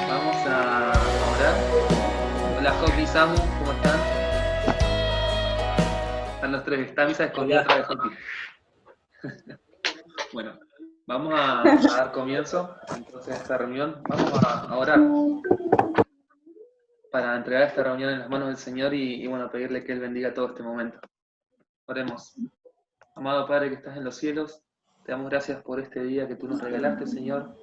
Vamos a orar. Hola, Jopi, Samu, ¿cómo están? Están los tres. Está Misa escondida atrás de Jopi. Bueno, vamos a dar comienzo entonces a esta reunión. Vamos a orar para entregar esta reunión en las manos del Señor y bueno, pedirle que Él bendiga todo este momento. Oremos. Amado Padre que estás en los cielos, te damos gracias por este día que tú nos regalaste, Señor.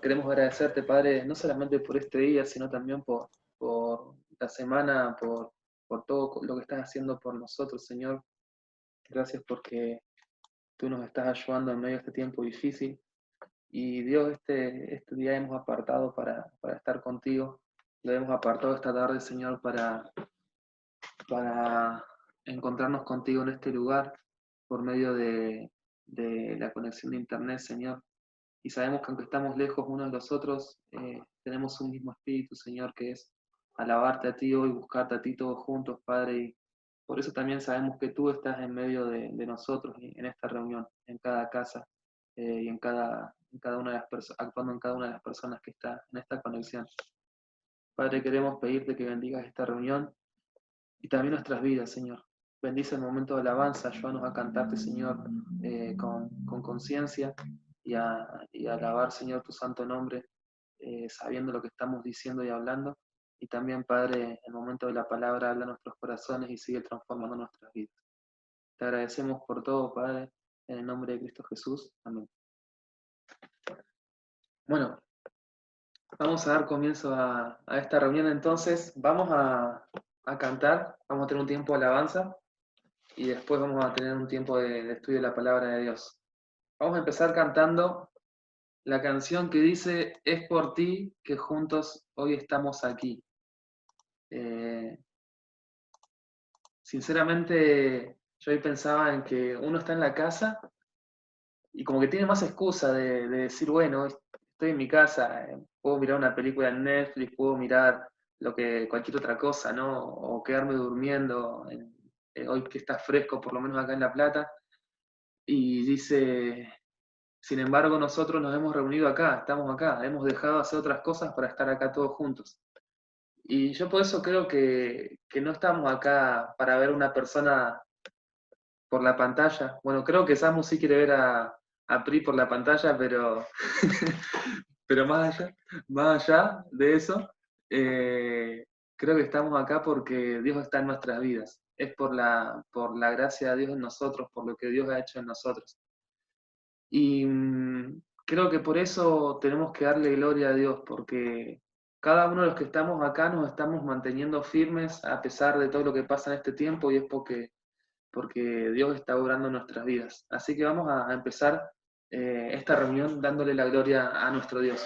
Queremos agradecerte, Padre, no solamente por este día, sino también por la semana, por todo lo que estás haciendo por nosotros, Señor. Gracias porque tú nos estás ayudando en medio de este tiempo difícil. Y Dios, este día hemos apartado para estar contigo. Lo hemos apartado esta tarde, Señor, para encontrarnos contigo en este lugar por medio de la conexión de Internet, Señor. Y sabemos que aunque estamos lejos unos de los otros, tenemos un mismo espíritu, Señor, que es alabarte a ti hoy, buscarte a ti todos juntos, Padre. Y por eso también sabemos que tú estás en medio de nosotros en esta reunión, en cada casa y en cada una de las personas, actuando en cada una de las personas que está en esta conexión. Padre, queremos pedirte que bendigas esta reunión y también nuestras vidas, Señor. Bendice el momento de alabanza, ayúdanos a cantarte, Señor, con conciencia y a alabar, Señor, tu santo nombre, sabiendo lo que estamos diciendo y hablando. Y también, Padre, en el momento de la palabra, habla a nuestros corazones y sigue transformando nuestras vidas. Te agradecemos por todo, Padre, en el nombre de Cristo Jesús. Amén. Bueno, vamos a dar comienzo a esta reunión entonces. Vamos a cantar, vamos a tener un tiempo de alabanza y después vamos a tener un tiempo de estudio de la palabra de Dios. Vamos a empezar cantando la canción que dice, es por ti que juntos hoy estamos aquí. Sinceramente, yo hoy pensaba en que uno está en la casa y como que tiene más excusa de decir, bueno, estoy en mi casa, puedo mirar una película en Netflix, puedo mirar cualquier otra cosa, ¿no? O quedarme durmiendo, hoy que está fresco, por lo menos acá en La Plata. Y dice, sin embargo, nosotros nos hemos reunido acá, estamos acá, hemos dejado de hacer otras cosas para estar acá todos juntos. Y yo por eso creo que no estamos acá para ver una persona por la pantalla. Bueno, creo que Samu sí quiere ver a Pri por la pantalla, pero, pero más allá de eso, creo que estamos acá porque Dios está en nuestras vidas. Es por la gracia de Dios en nosotros, por lo que Dios ha hecho en nosotros. Y creo que por eso tenemos que darle gloria a Dios, porque cada uno de los que estamos acá nos estamos manteniendo firmes a pesar de todo lo que pasa en este tiempo y es porque Dios está obrando en nuestras vidas. Así que vamos a empezar esta reunión dándole la gloria a nuestro Dios.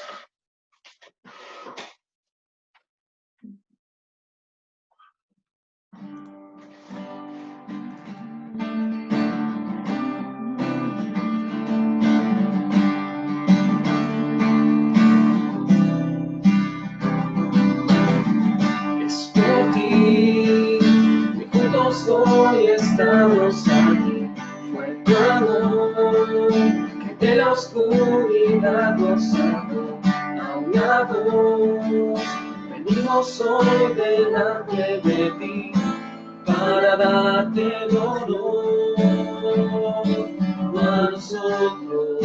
Es por ti que juntos hoy estamos aquí. Fue tu amor que de la oscuridad nos sacó a una voz. Venimos hoy delante de ti para darte el honor a nosotros,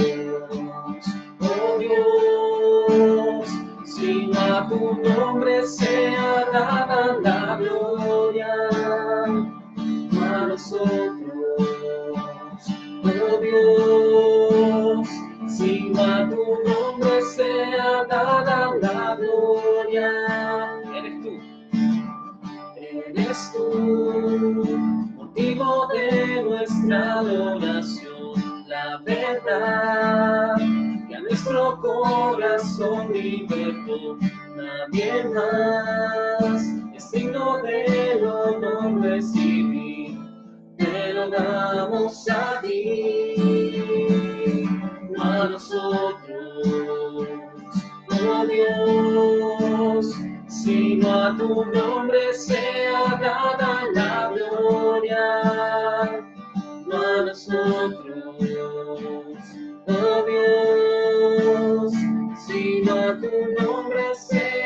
oh Dios, sino a tu nombre sea dada la gloria a nosotros, oh Dios, sino a tu nombre sea dada la gloria. Eres tú, motivo de nuestra adoración, la verdad que a nuestro corazón libertó. Nadie más es digno del honor recibir, te lo damos a ti, a nosotros, oh Dios. Sino a tu nombre sea dada la gloria, no a nosotros, oh Dios, sino a tu nombre sea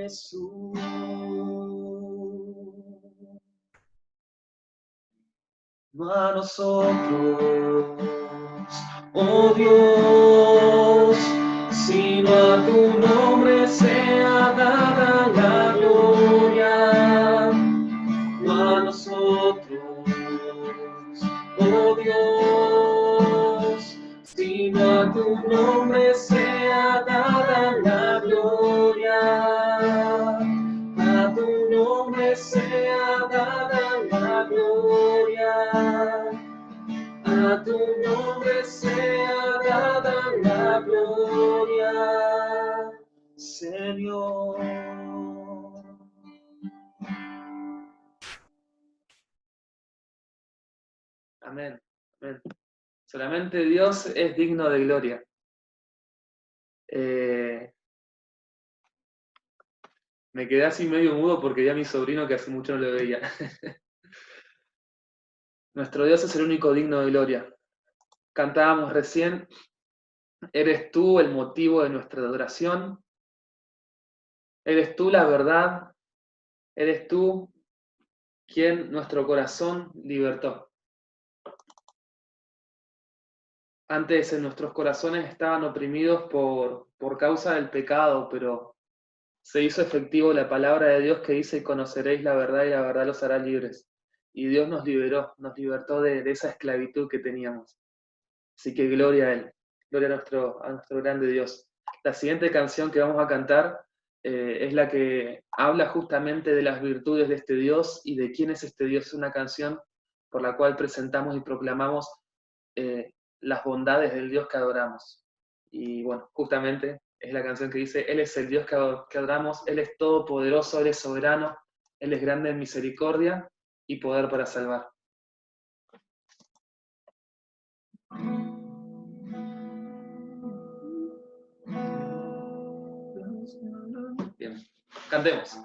Jesús. No a nosotros, oh Dios, sino a tu nombre sea dada la gloria. No a nosotros, oh Dios, sino a tu nombre sea dada la gloria. A tu nombre sea dada la gloria. A tu nombre sea dada la gloria, Señor. Amén, amén. Solamente Dios es digno de gloria. Me quedé así medio mudo porque vi a mi sobrino que hace mucho no lo veía. Nuestro Dios es el único digno de gloria. Cantábamos recién, eres tú el motivo de nuestra adoración, eres tú la verdad, eres tú quien nuestro corazón libertó. Antes en nuestros corazones estaban oprimidos por causa del pecado, pero se hizo efectivo la palabra de Dios que dice, conoceréis la verdad y la verdad los hará libres. Y Dios nos liberó, nos libertó de esa esclavitud que teníamos. Así que gloria a Él, gloria a nuestro grande Dios. La siguiente canción que vamos a cantar es la que habla justamente de las virtudes de este Dios y de quién es este Dios. Es una canción por la cual presentamos y proclamamos las bondades del Dios que adoramos. Y bueno, justamente es la canción que dice, Él es el Dios que adoramos, Él es todopoderoso, Él es soberano, Él es grande en misericordia y poder para salvar. Bien, cantemos.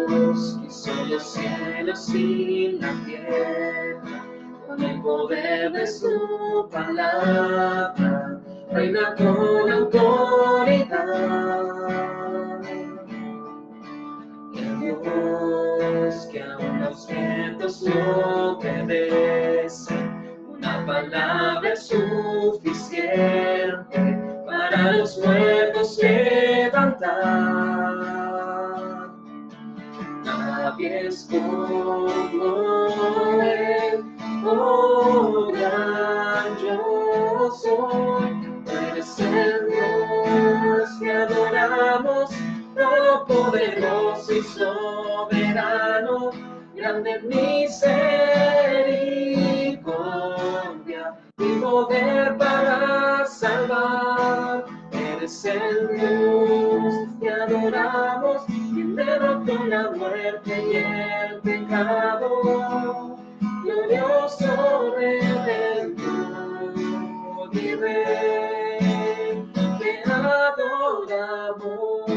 Dios hizo los cielos y la tierra, con el poder de su palabra, reina con autoridad. El Dios que aún los vientos obedecen, una palabra es suficiente para los muertos levantar. Nadie es como Él, oh gran yo soy. Eres el Dios que adoramos, todopoderoso y soberano, grande en misericordia y poder para salvar. Eres el Dios que adoramos, quien derrotó la muerte y el pecado. Glorioso Redentor y Rey, te adoramos.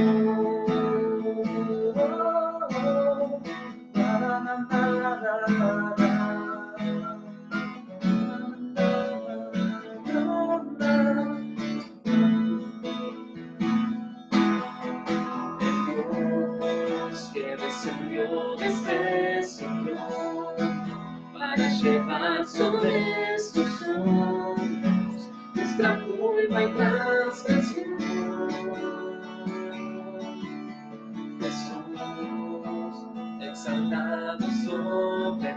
Que descendió desde el cielo para llevar sobre sus hombros nuestra culpa y transgresión. Jesús, exaltado sobre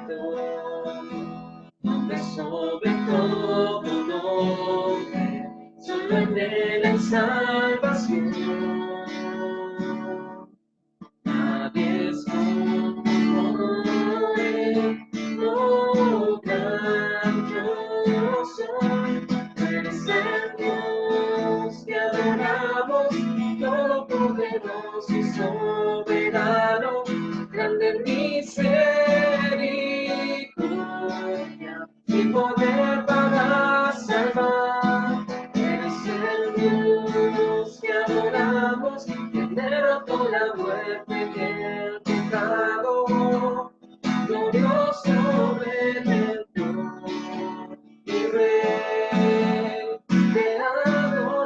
todo nombre, solo en Él hay salvación. Nadie es como Él, oh gran yo soy. Eres el Dios que adoramos, poderoso y soberano, grande en misericordia y poder para salvar. Eres el Dios que adoramos, que derrotó la muerte y el pecado. Glorioso Redentor y Rey, te adoramos.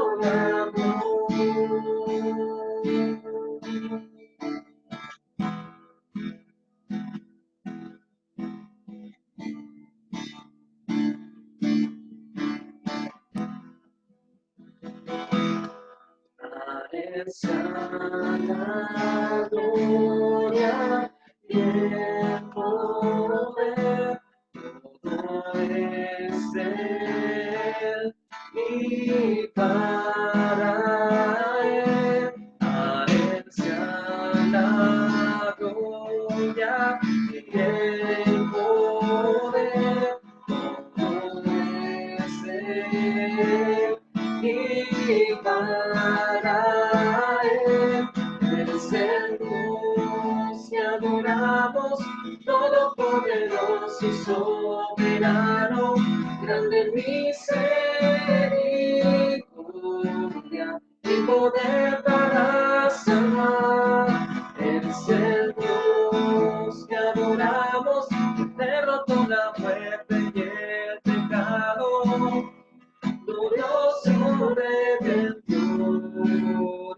La gloria y el poder, todo es de Él y para Él. A Él sea la gloria y el poder, todo es de Él y para Él. Eres el Dios que adoramos, todopoderoso y soberano, grande en misericordia y poder para salvar. Eres el Dios que adoramos, que derrotó la muerte y el pecado. Glorioso Redentor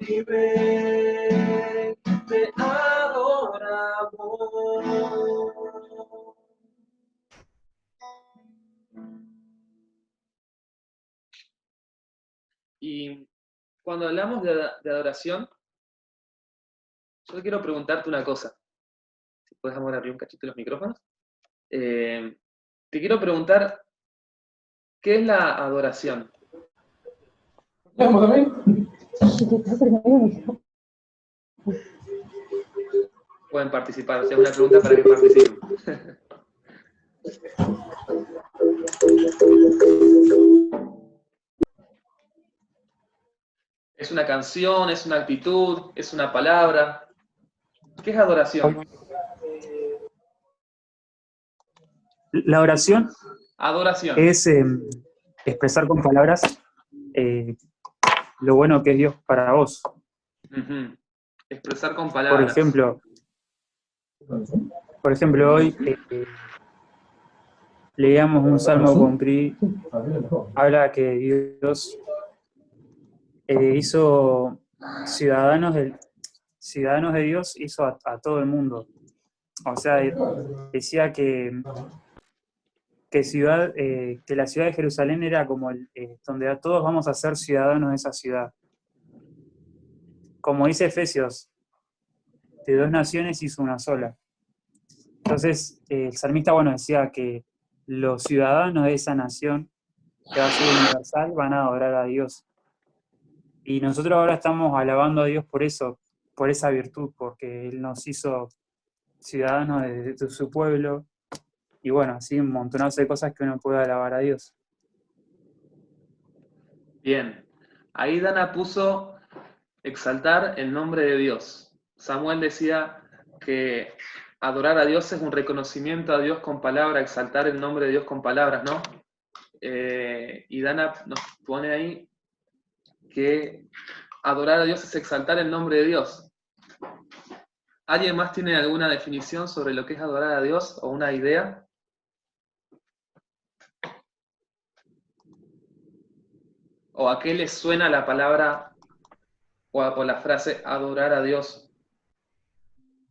y Rey, te adoramos. Y cuando hablamos de adoración, yo quiero preguntarte una cosa. Si puedes abrir un cachito los micrófonos. Te quiero preguntar, ¿qué es la adoración? ¿Estamos también? Pueden participar, o sea, es una pregunta para que participen. ¿Es una canción, es una actitud, es una palabra? ¿Qué es adoración? La oración Adoración. es expresar con palabras lo bueno que es Dios para vos. Expresar con palabras. Por ejemplo hoy leíamos un salmo con Pri, habla que Dios hizo ciudadanos de Dios, hizo a todo el mundo. O sea, decía que la ciudad de Jerusalén era como donde todos vamos a ser ciudadanos de esa ciudad. Como dice Efesios, de dos naciones hizo una sola. Entonces, el salmista, decía que los ciudadanos de esa nación, que va a ser universal, van a adorar a Dios. Y nosotros ahora estamos alabando a Dios por eso, por esa virtud, porque Él nos hizo ciudadanos de su pueblo, y así un montonazo de cosas que uno puede alabar a Dios. Bien, ahí Dana puso exaltar el nombre de Dios. Samuel decía que adorar a Dios es un reconocimiento a Dios con palabras, exaltar el nombre de Dios con palabras, ¿no? Y Dana nos pone ahí que adorar a Dios es exaltar el nombre de Dios. ¿Alguien más tiene alguna definición sobre lo que es adorar a Dios o una idea? ¿O a qué le suena la palabra o la frase adorar a Dios?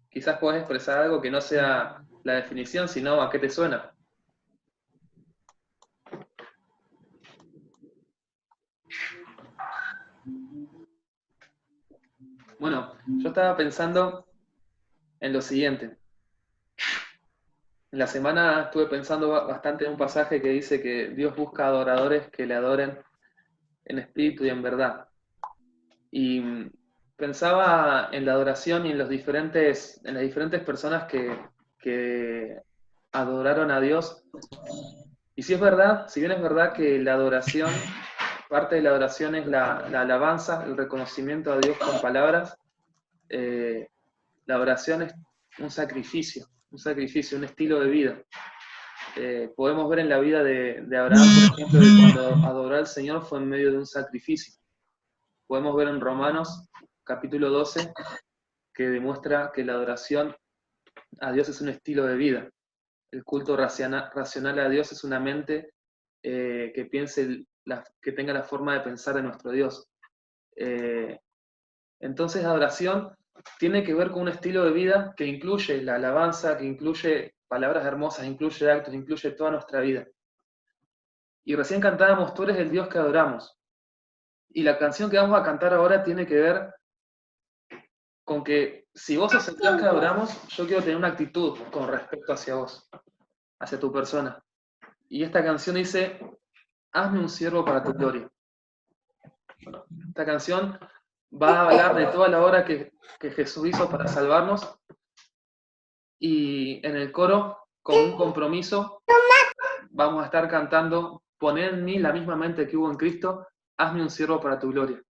Quizás puedes expresar algo que no sea la definición, sino a qué te suena. Bueno, yo estaba pensando en lo siguiente. En la semana estuve pensando bastante en un pasaje que dice que Dios busca adoradores que le adoren en espíritu y en verdad. Y pensaba en la adoración y en las diferentes personas que adoraron a Dios. Y si es verdad, si bien es verdad que la adoración, parte de la adoración es la alabanza, el reconocimiento a Dios con palabras, La oración es un sacrificio, un estilo de vida. Podemos ver en la vida de Abraham, por ejemplo, que cuando adoró al Señor fue en medio de un sacrificio. Podemos ver en Romanos, capítulo 12, que demuestra que la adoración a Dios es un estilo de vida. El culto racional a Dios es una mente que piense, que tenga la forma de pensar de nuestro Dios. Entonces, la adoración tiene que ver con un estilo de vida que incluye la alabanza, que incluye palabras hermosas, incluye actos, incluye toda nuestra vida. Y recién cantábamos, tú eres el Dios que adoramos. Y la canción que vamos a cantar ahora tiene que ver con que si vos sos el Dios que adoramos, yo quiero tener una actitud con respecto hacia vos, hacia tu persona. Y esta canción dice, hazme un siervo para tu gloria. Esta canción va a hablar de toda la obra que Jesús hizo para salvarnos. Y en el coro, con un compromiso, vamos a estar cantando, poner en mí la misma mente que hubo en Cristo, hazme un siervo para tu gloria.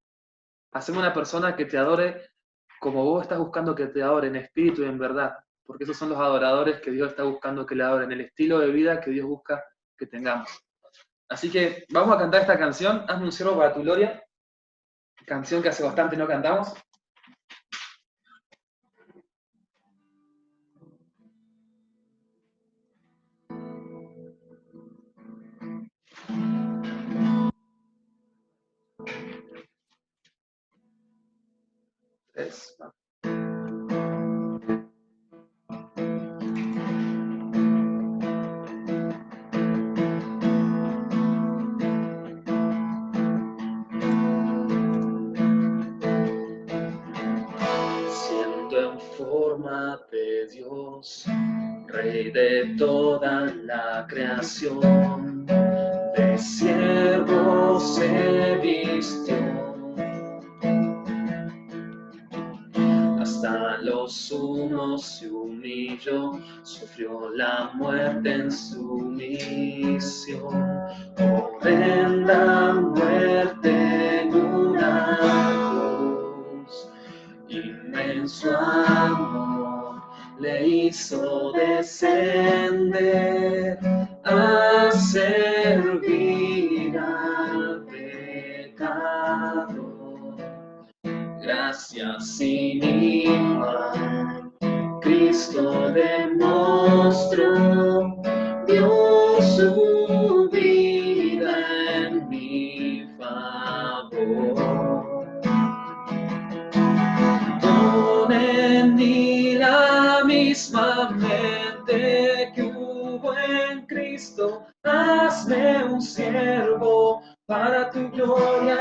Haceme una persona que te adore como vos estás buscando que te adoren en espíritu y en verdad, porque esos son los adoradores que Dios está buscando que le adoren, el estilo de vida que Dios busca que tengamos. Así que vamos a cantar esta canción, hazme un siervo para tu gloria, canción que hace bastante no cantamos. Siendo en forma de Dios, Rey de toda la creación, de siervo se vistió, hasta los sumos se humilló, sufrió la muerte en su misión, horrenda muerte en una cruz, inmenso amor le hizo descender a servir al pecador. Gracias sin igual, Cristo demostró, dio su vida en mi favor. Pon en mí la misma mente que hubo en Cristo, hazme un siervo para tu gloria.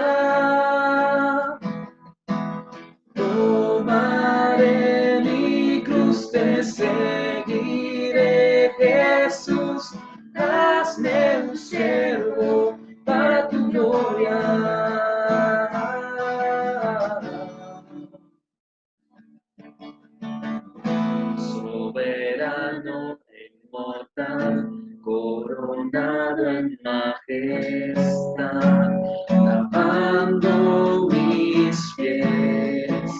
Tomaré mi cruz, te seguiré, Jesús, hazme un siervo para tu gloria. Soberano e inmortal, coronado en majestad, lavando mis pies,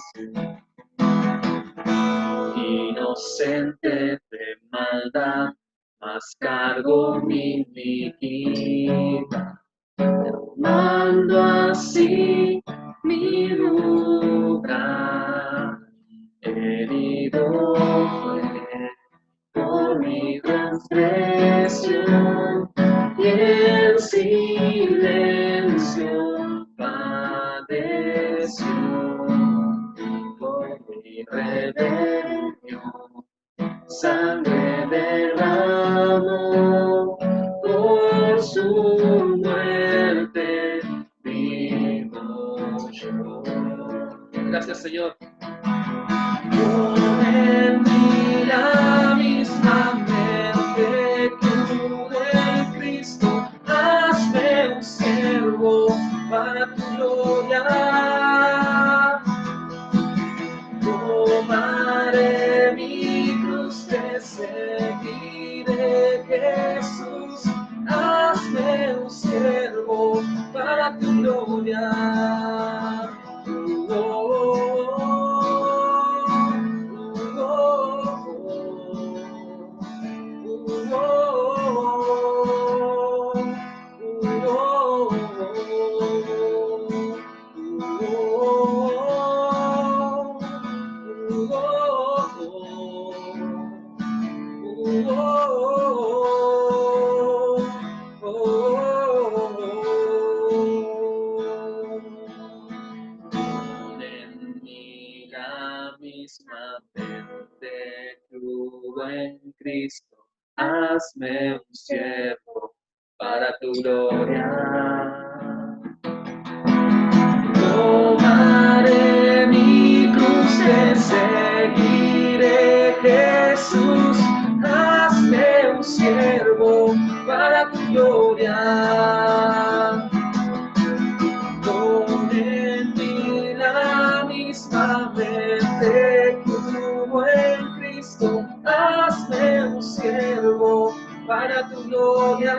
inocente de maldad, mas cargo mi iniquidad, tomando así mi lugar. Herido fue por mi transgresión y en silencio padeció por mi rebelión. Sangre derramó por su muerte, vivo yo. Gracias, Señor. Pon en mí la misma mente que hubo en Cristo, hazme un siervo para tu gloria. Tomaré mi cruz, te seguiré, Jesús, hazme un siervo para tu gloria. en Cristo, hazme un siervo para tu gloria. Tomaré mi cruz, te seguiré, Jesús, hazme un siervo para tu gloria. Pon en mí la misma mente que hubo en Cristo, hazme un siervo para tu gloria.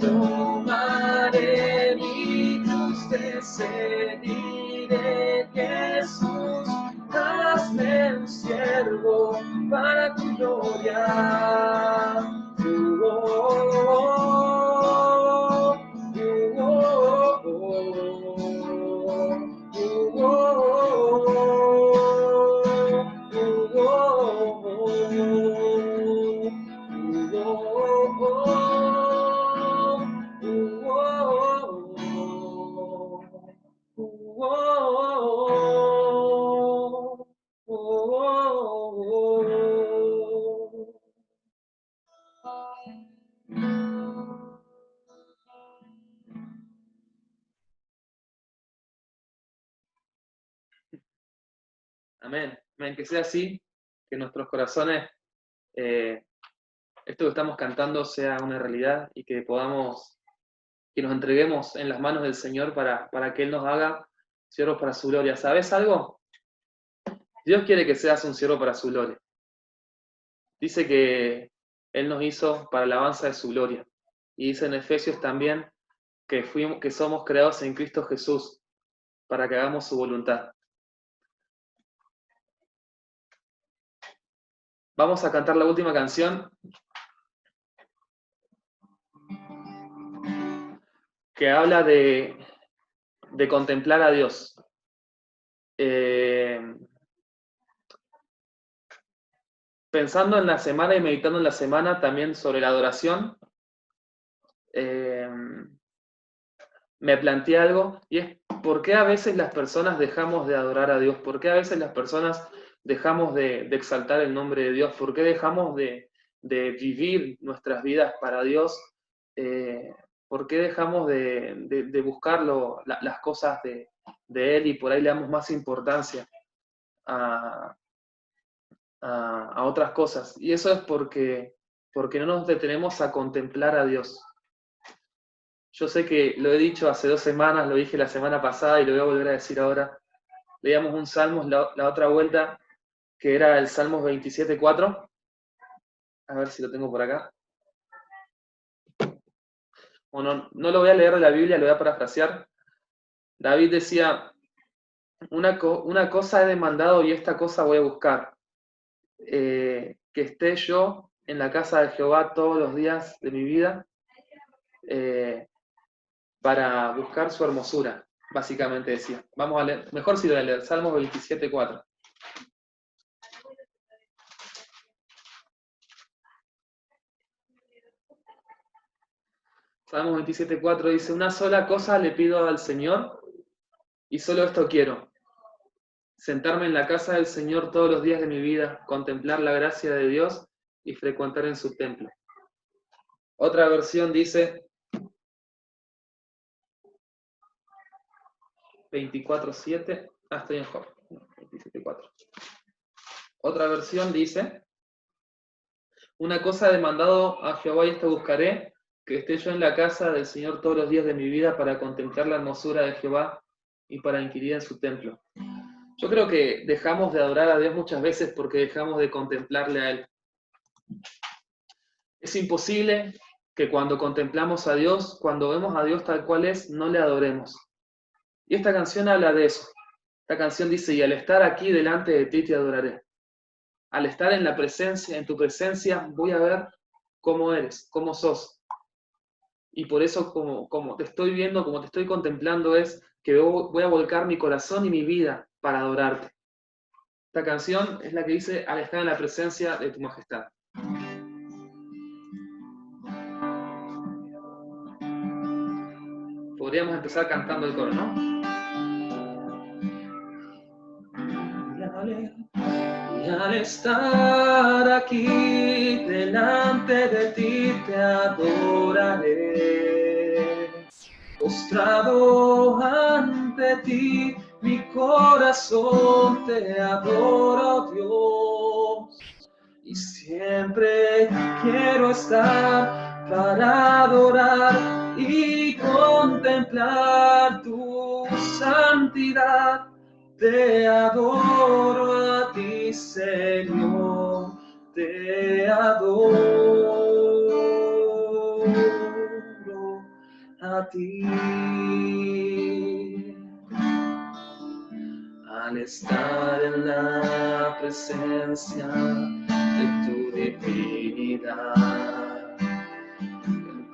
Tomaré mi cruz, te seguiré, Jesús, hazme un siervo para tu gloria. Amén. Amén. Que sea así, que nuestros corazones, esto que estamos cantando sea una realidad y que podamos, que nos entreguemos en las manos del Señor para que Él nos haga siervos para su gloria. ¿Sabes algo? Dios quiere que seas un siervo para su gloria. Dice que Él nos hizo para la alabanza de su gloria. Y dice en Efesios también que somos creados en Cristo Jesús para que hagamos su voluntad. Vamos a cantar la última canción que habla de contemplar a Dios. Pensando en la semana y meditando en la semana también sobre la adoración, me planteé algo y es ¿por qué a veces las personas dejamos de adorar a Dios? ¿Por qué a veces las personas dejamos de exaltar el nombre de Dios? ¿Por qué dejamos de vivir nuestras vidas para Dios? ¿Por qué dejamos de buscar las cosas de Él y por ahí le damos más importancia a otras cosas? Y eso es porque no nos detenemos a contemplar a Dios. Yo sé que lo he dicho hace 2 semanas, lo dije la semana pasada y lo voy a volver a decir ahora. Leíamos un Salmos la otra vuelta, que era el Salmos 27:4. A ver si lo tengo por acá. Bueno, no lo voy a leer de la Biblia, lo voy a parafrasear. David decía, una cosa he demandado y esta cosa voy a buscar. Que esté yo en la casa de Jehová todos los días de mi vida para buscar su hermosura, básicamente decía. Vamos a leer, mejor si lo voy a leer, Salmos 27:4. Salmos 27:4 dice, una sola cosa le pido al Señor y solo esto quiero, sentarme en la casa del Señor todos los días de mi vida, contemplar la gracia de Dios y frecuentar en su templo. Otra versión dice 24:7, estoy en Job, 27:4. Otra versión dice, una cosa he demandado a Jehová y esta buscaré, que esté yo en la casa del Señor todos los días de mi vida para contemplar la hermosura de Jehová y para inquirir en su templo. Yo creo que dejamos de adorar a Dios muchas veces porque dejamos de contemplarle a Él. Es imposible que cuando contemplamos a Dios, cuando vemos a Dios tal cual es, no le adoremos. Y esta canción habla de eso. Esta canción dice, y al estar aquí delante de ti te adoraré. Al estar en la presencia, en tu presencia, voy a ver cómo eres, cómo sos. Y por eso, como te estoy viendo, como te estoy contemplando, es que voy a volcar mi corazón y mi vida para adorarte. Esta canción es la que dice, al estar en la presencia de tu majestad. Podríamos empezar cantando el coro, ¿no? Y estar aquí delante de ti te adoraré. Postrado ante ti, mi corazón te adora, oh Dios. Y siempre quiero estar para adorar y contemplar tu santidad. Te adoro a ti, Señor, te adoro a ti. Al estar en la presencia de tu divinidad,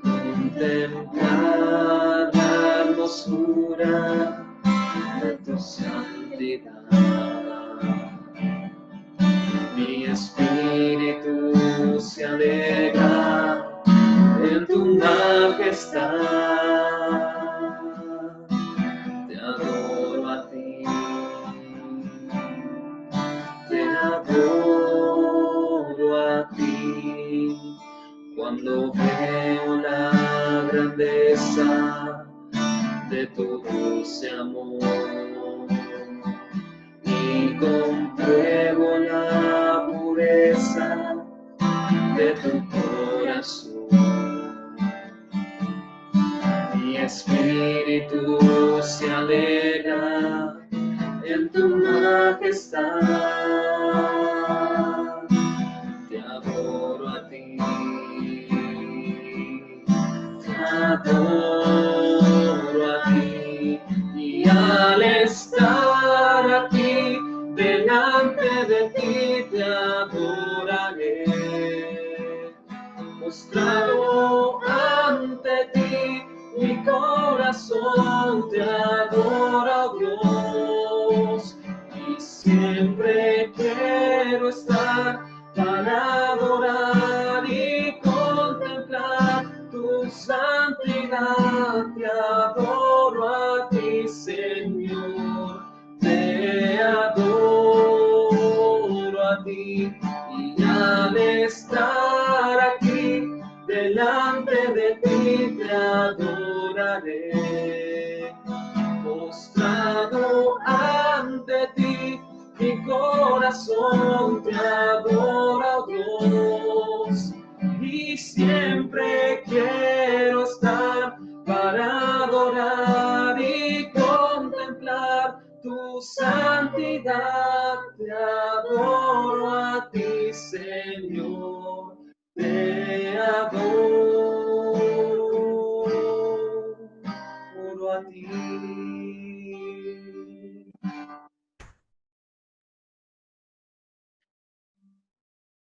contemplar la hermosura de tu santidad. Mi espíritu se alegra en tu majestad. Te adoro a ti, te adoro a ti. Cuando veo la grandeza de tu dulce amor y compruebo la pureza de tu corazón, mi espíritu se alegra en tu majestad. Te adoro a ti, te adoro a ti, y al estar aquí delante de ti te adoraré. Postrado ante ti, mi corazón te adora, oh Dios, y siempre quiero estar para adorar y contemplar tu santidad. Te adoro a ti, Señor, te adoro a ti, y al estar aquí delante de ti te adoraré. Postrado ante ti, mi corazón te adora, oh Dios, y siempre quiero estar para adorar y contemplar tu santidad. Te adoro a ti, Señor, te adoro a ti.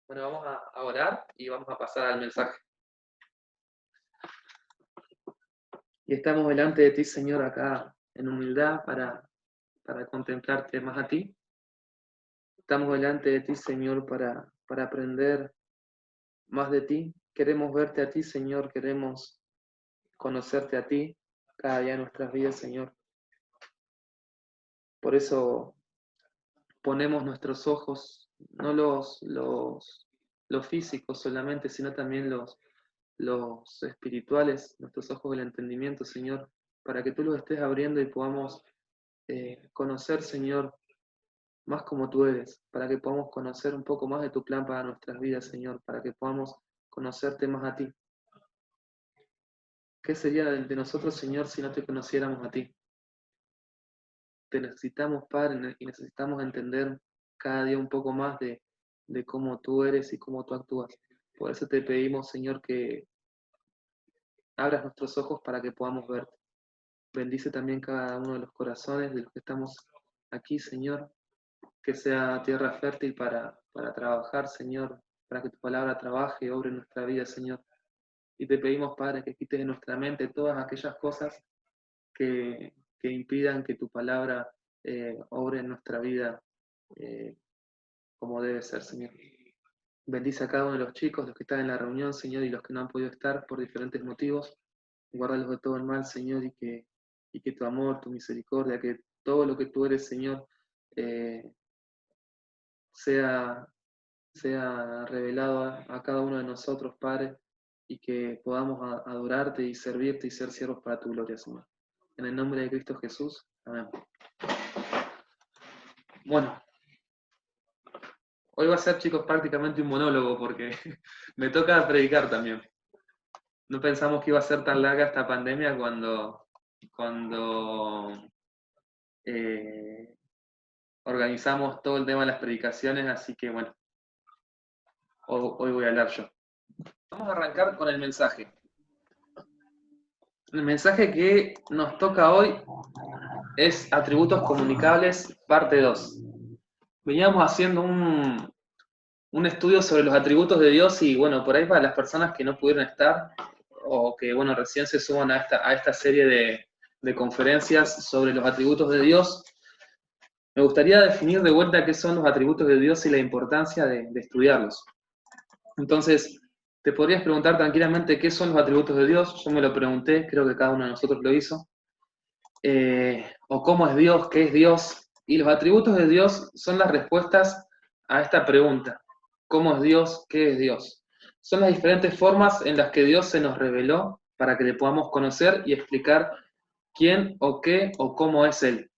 Bueno, vamos a orar y vamos a pasar al mensaje. Y estamos delante de ti, Señor, acá en humildad para contemplarte más a ti. Estamos delante de ti, Señor, para aprender más de ti. Queremos verte a ti, Señor, queremos conocerte a ti cada día en nuestras vidas, Señor. Por eso ponemos nuestros ojos, no los físicos solamente, sino también los espirituales, nuestros ojos del entendimiento, Señor, para que tú los estés abriendo y podamos conocer, Señor, más como tú eres, para que podamos conocer un poco más de tu plan para nuestras vidas, Señor, para que podamos conocerte más a ti. ¿Qué sería de nosotros, Señor, si no te conociéramos a ti? Te necesitamos, Padre, y necesitamos entender cada día un poco más de cómo tú eres y cómo tú actúas. Por eso te pedimos, Señor, que abras nuestros ojos para que podamos verte. Bendice también cada uno de los corazones de los que estamos aquí, Señor, que sea tierra fértil para trabajar, Señor, para que tu palabra trabaje y obre en nuestra vida, Señor. Y te pedimos, Padre, que quites de nuestra mente todas aquellas cosas que impidan que tu palabra obre en nuestra vida como debe ser, Señor. Bendice a cada uno de los chicos, los que están en la reunión, Señor, y los que no han podido estar por diferentes motivos. Guárdalos de todo el mal, Señor, y que tu amor, tu misericordia, que todo lo que tú eres, Señor, sea sea revelado a cada uno de nosotros, Padre, y que podamos adorarte y servirte y ser siervos para tu gloria, Señor. En el nombre de Cristo Jesús. Amén. Bueno, hoy va a ser, chicos, prácticamente un monólogo porque me toca predicar también. No pensamos que iba a ser tan larga esta pandemia cuando organizamos todo el tema de las predicaciones, así que bueno, hoy voy a hablar yo. Vamos a arrancar con el mensaje. El mensaje que nos toca hoy es Atributos Comunicables, parte 2. Veníamos haciendo un estudio sobre los atributos de Dios y bueno, por ahí para las personas que no pudieron estar o que bueno, recién se suman a esta serie de conferencias sobre los atributos de Dios, me gustaría definir de vuelta qué son los atributos de Dios y la importancia de estudiarlos. Entonces, te podrías preguntar tranquilamente qué son los atributos de Dios. Yo me lo pregunté, creo que cada uno de nosotros lo hizo. O cómo es Dios, qué es Dios. Y los atributos de Dios son las respuestas a esta pregunta. ¿Cómo es Dios? ¿Qué es Dios? Son las diferentes formas en las que Dios se nos reveló para que le podamos conocer y explicar quién o qué o cómo es Él.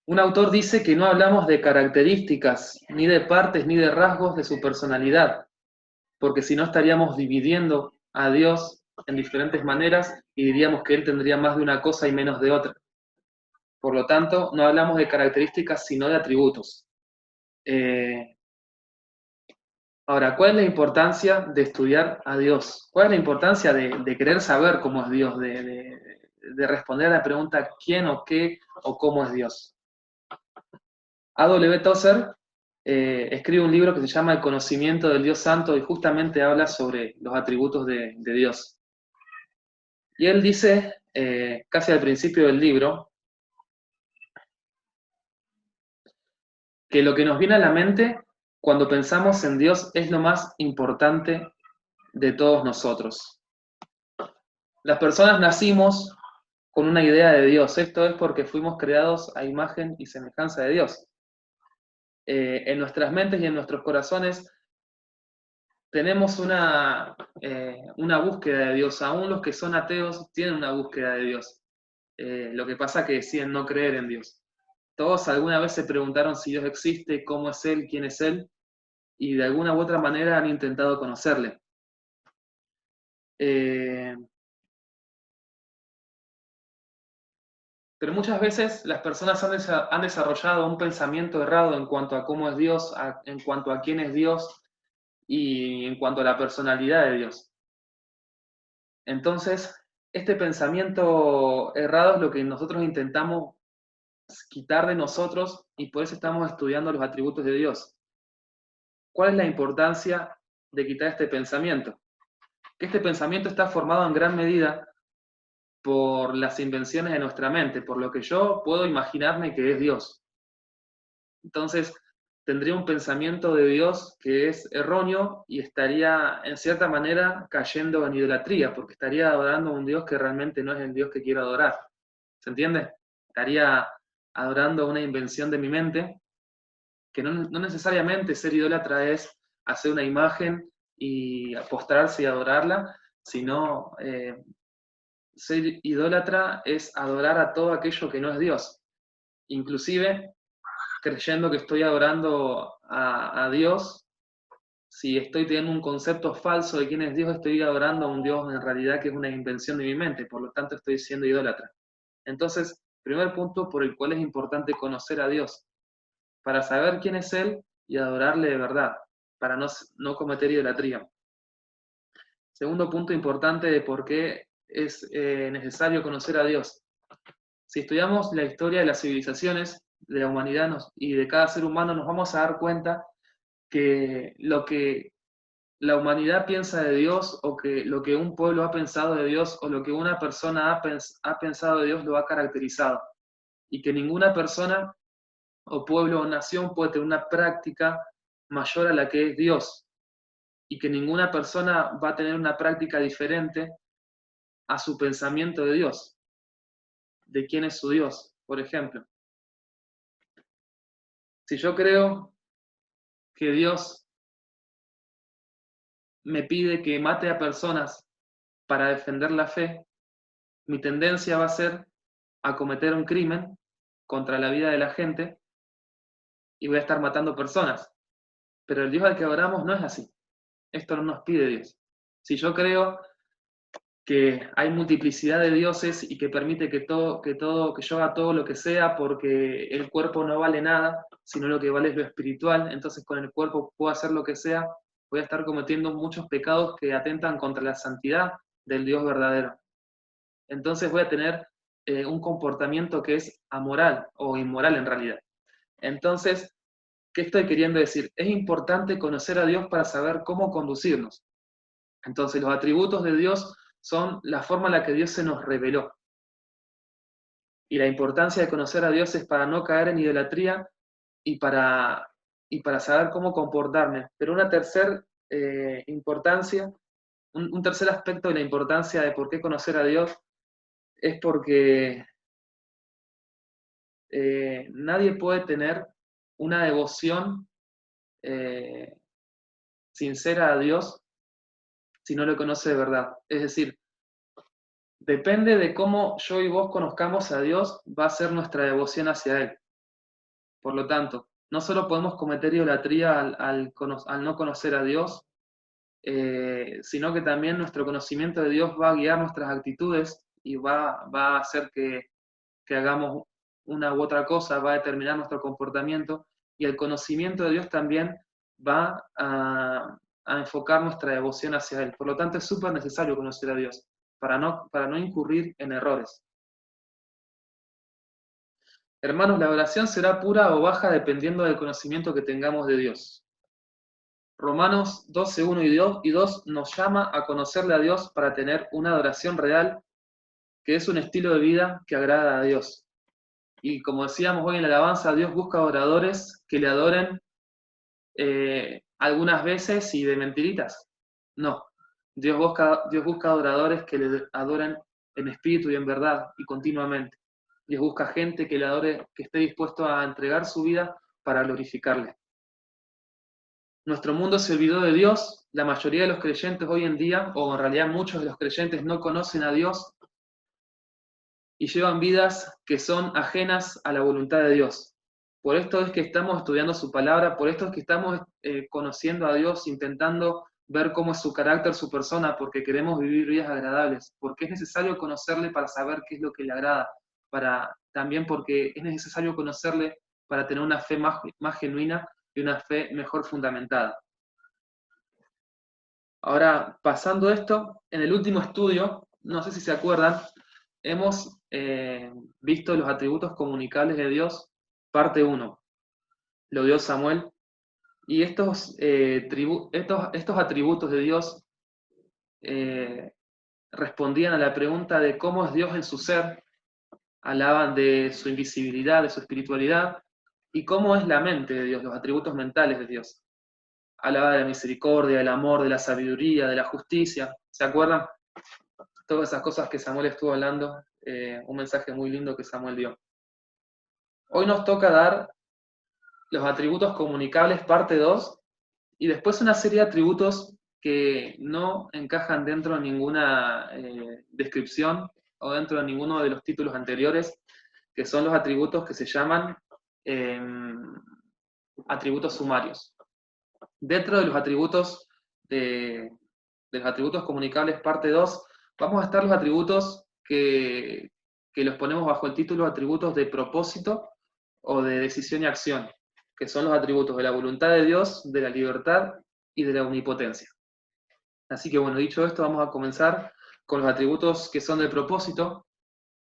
Un autor dice que no hablamos de características, ni de partes, ni de rasgos de su personalidad, porque si no estaríamos dividiendo a Dios en diferentes maneras y diríamos que Él tendría más de una cosa y menos de otra. Por lo tanto, no hablamos de características, sino de atributos. Ahora, ¿cuál es la importancia de estudiar a Dios? ¿Cuál es la importancia de querer saber cómo es Dios, de responder a la pregunta quién o qué o cómo es Dios? A.W. Tozer escribe un libro que se llama El conocimiento del Dios Santo y justamente habla sobre los atributos de Dios. Y él dice, casi al principio del libro, que lo que nos viene a la mente cuando pensamos en Dios es lo más importante de todos nosotros. Las personas nacimos con una idea de Dios. Esto es porque fuimos creados a imagen y semejanza de Dios. En nuestras mentes y en nuestros corazones tenemos una búsqueda de Dios. Aún los que son ateos tienen una búsqueda de Dios. Lo que pasa es que deciden no creer en Dios. Todos alguna vez se preguntaron si Dios existe, cómo es Él, quién es Él, y de alguna u otra manera han intentado conocerle. Pero muchas veces las personas han desarrollado un pensamiento errado en cuanto a cómo es Dios, en cuanto a quién es Dios y en cuanto a la personalidad de Dios. Entonces, este pensamiento errado es lo que nosotros intentamos quitar de nosotros y por eso estamos estudiando los atributos de Dios. ¿Cuál es la importancia de quitar este pensamiento? Que este pensamiento está formado en gran medida por las invenciones de nuestra mente, por lo que yo puedo imaginarme que es Dios. Entonces, tendría un pensamiento de Dios que es erróneo y estaría, en cierta manera, cayendo en idolatría, porque estaría adorando a un Dios que realmente no es el Dios que quiero adorar. ¿Se entiende? Estaría adorando una invención de mi mente, que no necesariamente ser idólatra es hacer una imagen y postrarse y adorarla, sino ser idólatra es adorar a todo aquello que no es Dios. Inclusive, creyendo que estoy adorando a Dios, si estoy teniendo un concepto falso de quién es Dios, estoy adorando a un Dios en realidad que es una invención de mi mente, por lo tanto estoy siendo idólatra. Entonces, primer punto por el cual es importante conocer a Dios, para saber quién es Él y adorarle de verdad, para no cometer idolatría. Segundo punto importante de por qué es necesario conocer a Dios. Si estudiamos la historia de las civilizaciones, de la humanidad y de cada ser humano, nos vamos a dar cuenta que lo que la humanidad piensa de Dios, o que lo que un pueblo ha pensado de Dios, o lo que una persona ha pensado de Dios, lo ha caracterizado. Y que ninguna persona, o pueblo, o nación puede tener una práctica mayor a la que es Dios. Y que ninguna persona va a tener una práctica diferente a su pensamiento de Dios, de quién es su Dios, por ejemplo. Si yo creo que Dios me pide que mate a personas para defender la fe, mi tendencia va a ser a cometer un crimen contra la vida de la gente y voy a estar matando personas. Pero el Dios al que adoramos no es así. Esto no nos pide Dios. Si yo creo que hay multiplicidad de dioses y que permite que yo haga todo lo que sea porque el cuerpo no vale nada, sino lo que vale es lo espiritual, entonces con el cuerpo puedo hacer lo que sea, voy a estar cometiendo muchos pecados que atentan contra la santidad del Dios verdadero. Entonces voy a tener un comportamiento que es amoral o inmoral en realidad. Entonces, ¿qué estoy queriendo decir? Es importante conocer a Dios para saber cómo conducirnos. Entonces, los atributos de Dios son la forma en la que Dios se nos reveló. Y la importancia de conocer a Dios es para no caer en idolatría y para saber cómo comportarme. Pero una tercera importancia, un tercer aspecto de la importancia de por qué conocer a Dios es porque nadie puede tener una devoción sincera a Dios si no lo conoce de verdad. Es decir, depende de cómo yo y vos conozcamos a Dios, va a ser nuestra devoción hacia Él. Por lo tanto, no solo podemos cometer idolatría al no conocer a Dios, sino que también nuestro conocimiento de Dios va a guiar nuestras actitudes y va a hacer que hagamos una u otra cosa, va a determinar nuestro comportamiento, y el conocimiento de Dios también va a enfocar nuestra devoción hacia Él. Por lo tanto, es súper necesario conocer a Dios para no incurrir en errores. Hermanos, la oración será pura o baja dependiendo del conocimiento que tengamos de Dios. Romanos 12, 1 y 2 nos llama a conocerle a Dios para tener una adoración real, que es un estilo de vida que agrada a Dios. Y como decíamos hoy en la alabanza, Dios busca adoradores que le adoren algunas veces y de mentiritas. No, Dios busca adoradores que le adoren en espíritu y en verdad y continuamente. Dios busca gente que le adore, que esté dispuesto a entregar su vida para glorificarle. Nuestro mundo se olvidó de Dios, la mayoría de los creyentes hoy en día, o en realidad muchos de los creyentes no conocen a Dios y llevan vidas que son ajenas a la voluntad de Dios. Por esto es que estamos estudiando su palabra, por esto es que estamos conociendo a Dios, intentando ver cómo es su carácter, su persona, porque queremos vivir vidas agradables, porque es necesario conocerle para saber qué es lo que le agrada, también porque es necesario conocerle para tener una fe más genuina y una fe mejor fundamentada. Ahora, pasando esto, en el último estudio, no sé si se acuerdan, hemos visto los atributos comunicables de Dios, parte 1. Lo dio Samuel. Y estos atributos de Dios respondían a la pregunta de cómo es Dios en su ser, hablaban de su invisibilidad, de su espiritualidad, y cómo es la mente de Dios, los atributos mentales de Dios. Hablaba de la misericordia, del amor, de la sabiduría, de la justicia. ¿Se acuerdan? Todas esas cosas que Samuel estuvo hablando, un mensaje muy lindo que Samuel dio. Hoy nos toca dar los atributos comunicables, parte 2, y después una serie de atributos que no encajan dentro de ninguna descripción o dentro de ninguno de los títulos anteriores, que son los atributos que se llaman atributos sumarios. Dentro de los atributos los atributos comunicables parte 2, vamos a estar los atributos que los ponemos bajo el título atributos de propósito o de decisión y acción, que son los atributos de la voluntad de Dios, de la libertad y de la omnipotencia. Así que bueno, dicho esto, vamos a comenzar con los atributos que son de propósito,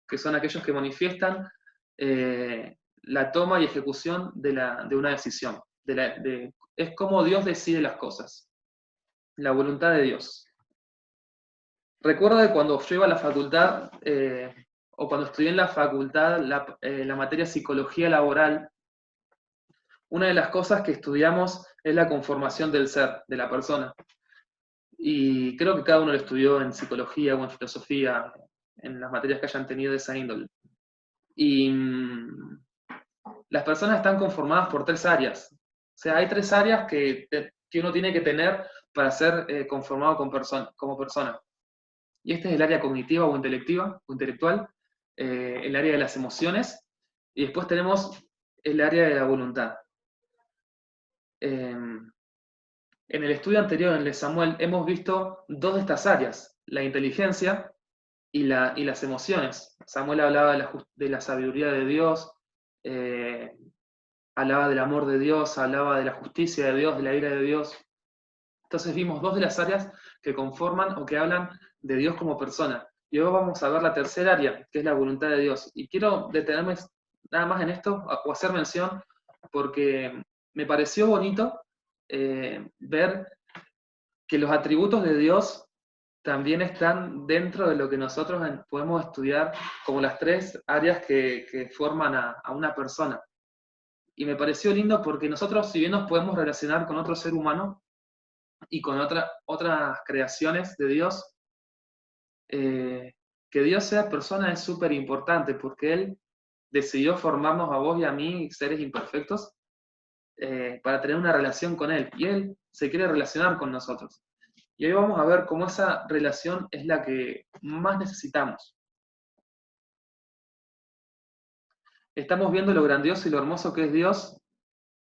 que son aquellos que manifiestan la toma y ejecución de una decisión. Es como Dios decide las cosas. La voluntad de Dios. Recuerdo que cuando yo iba a la facultad, o cuando estudié en la facultad la materia psicología laboral, una de las cosas que estudiamos es la conformación del ser, de la persona. Y creo que cada uno lo estudió en psicología o en filosofía, en las materias que hayan tenido de esa índole. Y las personas están conformadas por 3 áreas. sea, hay 3 áreas que uno tiene que tener para ser conformado como persona. Y este es el área cognitiva o intelectual, el área de las emociones, y después tenemos el área de la voluntad. En el estudio anterior, en el de Samuel, hemos visto 2 de estas áreas, la inteligencia y las emociones. Samuel hablaba de la sabiduría de Dios, hablaba del amor de Dios, hablaba de la justicia de Dios, de la ira de Dios. Entonces vimos 2 de las áreas que conforman o que hablan de Dios como persona. Y hoy vamos a ver la tercera área, que es la voluntad de Dios. Y quiero detenerme nada más en esto, o hacer mención, porque me pareció bonito ver que los atributos de Dios también están dentro de lo que nosotros podemos estudiar como las 3 áreas que forman a una persona. Y me pareció lindo porque nosotros, si bien nos podemos relacionar con otro ser humano y con otras creaciones de Dios, que Dios sea persona es súper importante porque Él decidió formarnos a vos y a mí, seres imperfectos, para tener una relación con Él. Y Él se quiere relacionar con nosotros. Y hoy vamos a ver cómo esa relación es la que más necesitamos. Estamos viendo lo grandioso y lo hermoso que es Dios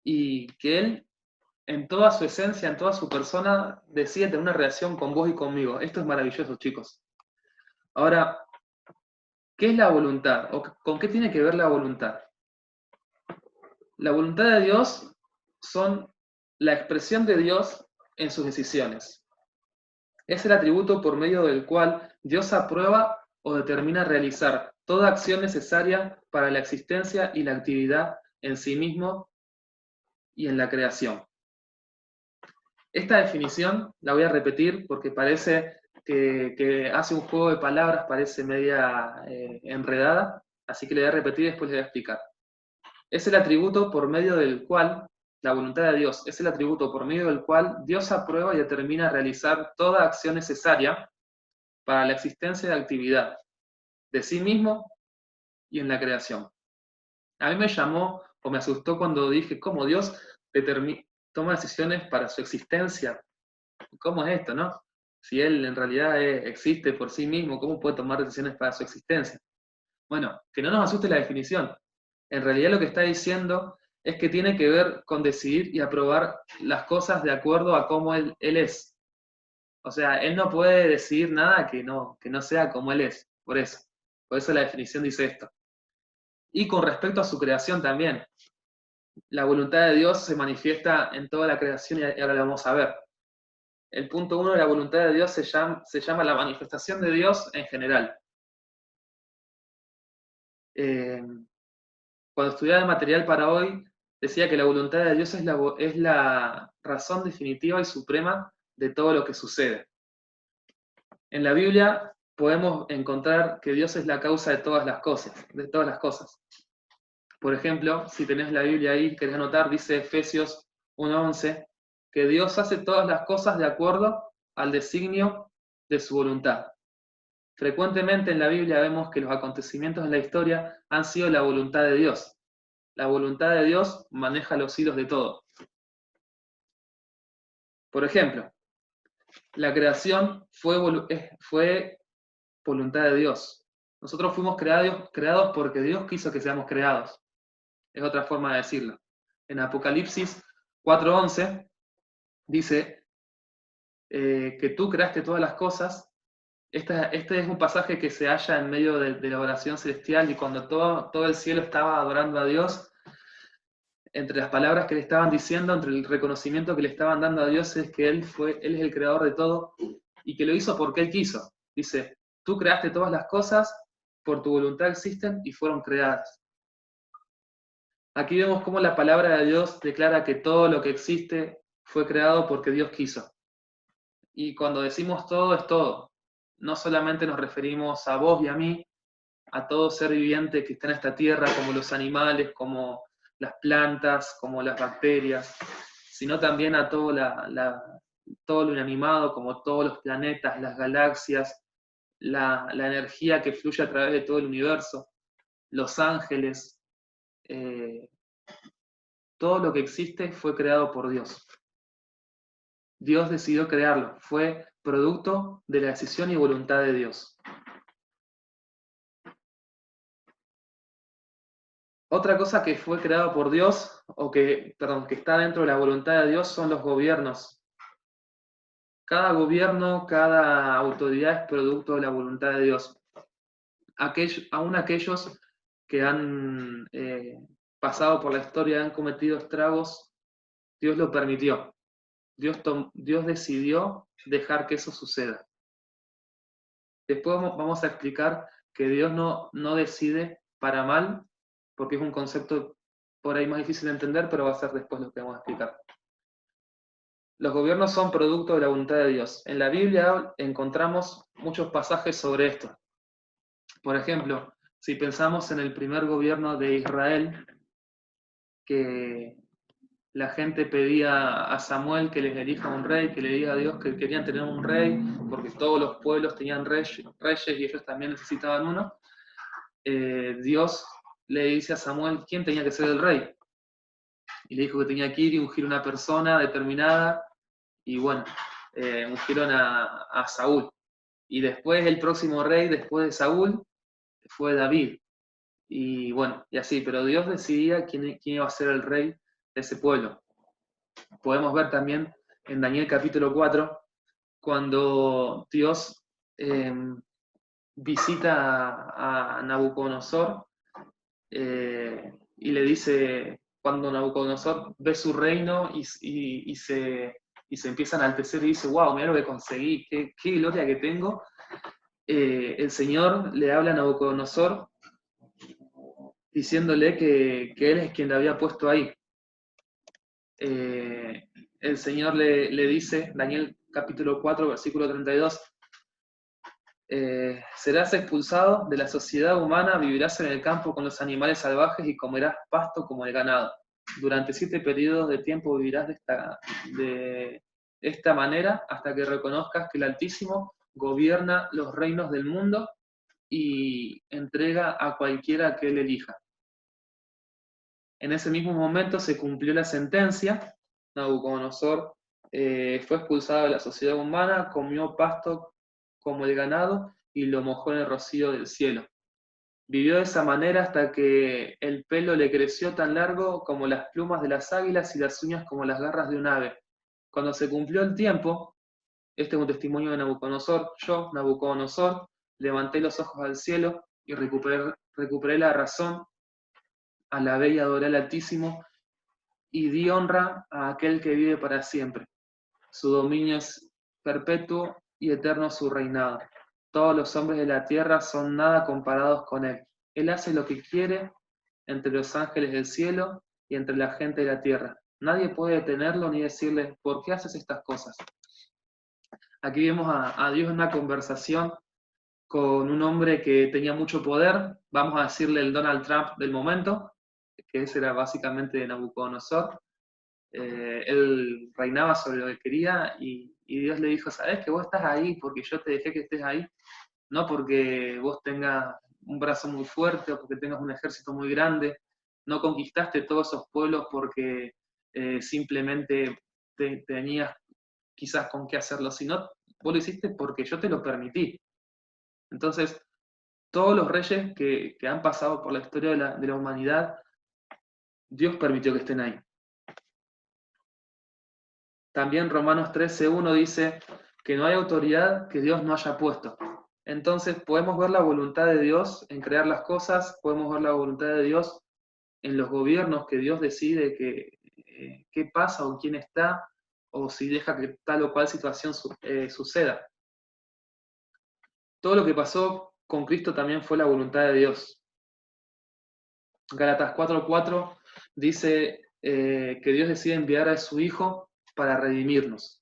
y que Él, en toda su esencia, en toda su persona, decide tener una relación con vos y conmigo. Esto es maravilloso, chicos. Ahora, ¿qué es la voluntad? ¿O con qué tiene que ver la voluntad? La voluntad de Dios son la expresión de Dios en sus decisiones. Es el atributo por medio del cual Dios aprueba o determina realizar toda acción necesaria para la existencia y la actividad en sí mismo y en la creación. Esta definición la voy a repetir porque parece que hace un juego de palabras, parece media enredada, así que le voy a repetir y después le voy a explicar. Es el atributo por medio del cual, la voluntad de Dios, es el atributo por medio del cual Dios aprueba y determina realizar toda acción necesaria para la existencia de actividad de sí mismo y en la creación. A mí me llamó o me asustó cuando dije cómo Dios toma decisiones para su existencia. ¿Cómo es esto, no? Si Él en realidad existe por sí mismo, ¿cómo puede tomar decisiones para su existencia? Bueno, que no nos asuste la definición. En realidad lo que está diciendo es que tiene que ver con decidir y aprobar las cosas de acuerdo a cómo Él es. O sea, Él no puede decidir nada que no sea como Él es. Por eso la definición dice esto. Y con respecto a su creación también. La voluntad de Dios se manifiesta en toda la creación y ahora lo vamos a ver. El punto 1 de la voluntad de Dios se llama la manifestación de Dios en general. Cuando estudiaba el material para hoy, decía que la voluntad de Dios es la razón definitiva y suprema de todo lo que sucede. En la Biblia podemos encontrar que Dios es la causa de todas las cosas. Por ejemplo, si tenés la Biblia ahí, querés anotar, dice Efesios 1:11, que Dios hace todas las cosas de acuerdo al designio de su voluntad. Frecuentemente en la Biblia vemos que los acontecimientos en la historia han sido la voluntad de Dios. La voluntad de Dios maneja los hilos de todo. Por ejemplo, la creación fue voluntad de Dios. Nosotros fuimos creados porque Dios quiso que seamos creados. Es otra forma de decirlo. En Apocalipsis 4:11 dice que tú creaste todas las cosas. Este es un pasaje que se halla en medio de la oración celestial y cuando todo el cielo estaba adorando a Dios, entre las palabras que le estaban diciendo, entre el reconocimiento que le estaban dando a Dios es que Él es el creador de todo y que lo hizo porque Él quiso. Dice, tú creaste todas las cosas, por tu voluntad existen y fueron creadas. Aquí vemos cómo la palabra de Dios declara que todo lo que existe fue creado porque Dios quiso. Y cuando decimos todo, es todo. No solamente nos referimos a vos y a mí, a todo ser viviente que está en esta tierra, como los animales, como las plantas, como las bacterias, sino también a todo lo inanimado, como todos los planetas, las galaxias, la energía que fluye a través de todo el universo, los ángeles, Todo lo que existe fue creado por Dios. Dios decidió crearlo, fue producto de la decisión y voluntad de Dios. Otra cosa que fue creada por Dios, que está dentro de la voluntad de Dios, son los gobiernos. Cada gobierno, cada autoridad es producto de la voluntad de Dios. Aún aquellos que han pasado por la historia, han cometido estragos, Dios lo permitió. Dios decidió dejar que eso suceda. Después vamos a explicar que Dios no decide para mal, porque es un concepto por ahí más difícil de entender, pero va a ser después lo que vamos a explicar. Los gobiernos son producto de la voluntad de Dios. En la Biblia encontramos muchos pasajes sobre esto. Por ejemplo, si pensamos en el primer gobierno de Israel, que la gente pedía a Samuel que les elija un rey, que le diga a Dios que querían tener un rey, porque todos los pueblos tenían reyes y ellos también necesitaban uno. Dios le dice a Samuel quién tenía que ser el rey. Y le dijo que tenía que ir y ungir una persona determinada, y bueno, ungieron a Saúl. Y después el próximo rey, después de Saúl, fue David. Y bueno, y así, pero Dios decidía quién iba a ser el rey de ese pueblo. Podemos ver también en Daniel capítulo 4, cuando Dios visita a Nabucodonosor y le dice, cuando Nabucodonosor ve su reino y se empieza a enaltecer y dice, wow, mira lo que conseguí, qué gloria que tengo, el Señor le habla a Nabucodonosor diciéndole que él es quien le había puesto ahí. El Señor le dice, Daniel capítulo 4, versículo 32, serás expulsado de la sociedad humana, vivirás en el campo con los animales salvajes y comerás pasto como el ganado. Durante 7 periodos de tiempo vivirás de esta manera hasta que reconozcas que el Altísimo gobierna los reinos del mundo y entrega a cualquiera que él elija. En ese mismo momento se cumplió la sentencia. Nabucodonosor fue expulsado de la sociedad humana, comió pasto como el ganado y lo mojó en el rocío del cielo. Vivió de esa manera hasta que el pelo le creció tan largo como las plumas de las águilas y las uñas como las garras de un ave. Cuando se cumplió el tiempo, este es un testimonio de Nabucodonosor, yo, Nabucodonosor, levanté los ojos al cielo y recuperé la razón, alabé y adoré al Altísimo y di honra a aquel que vive para siempre. Su dominio es perpetuo y eterno su reinado. Todos los hombres de la tierra son nada comparados con él. Él hace lo que quiere entre los ángeles del cielo y entre la gente de la tierra. Nadie puede detenerlo ni decirle, ¿por qué haces estas cosas? Aquí vemos a Dios en una conversación con un hombre que tenía mucho poder, vamos a decirle el Donald Trump del momento, que ese era básicamente Nabucodonosor. Él reinaba sobre lo que quería y Dios le dijo, ¿sabes que vos estás ahí porque yo te dejé que estés ahí? No porque vos tengas un brazo muy fuerte o porque tengas un ejército muy grande, no conquistaste todos esos pueblos porque simplemente tenías quizás con qué hacerlo, sino vos lo hiciste porque yo te lo permití. Entonces, todos los reyes que han pasado por la historia de la humanidad, Dios permitió que estén ahí. También Romanos 13:1 dice que no hay autoridad que Dios no haya puesto. Entonces podemos ver la voluntad de Dios en crear las cosas, podemos ver la voluntad de Dios en los gobiernos, que Dios decide qué pasa o quién está, o si deja que tal o cual situación suceda. Todo lo que pasó con Cristo también fue la voluntad de Dios. Gálatas 4:4 dice que Dios decide enviar a su Hijo para redimirnos.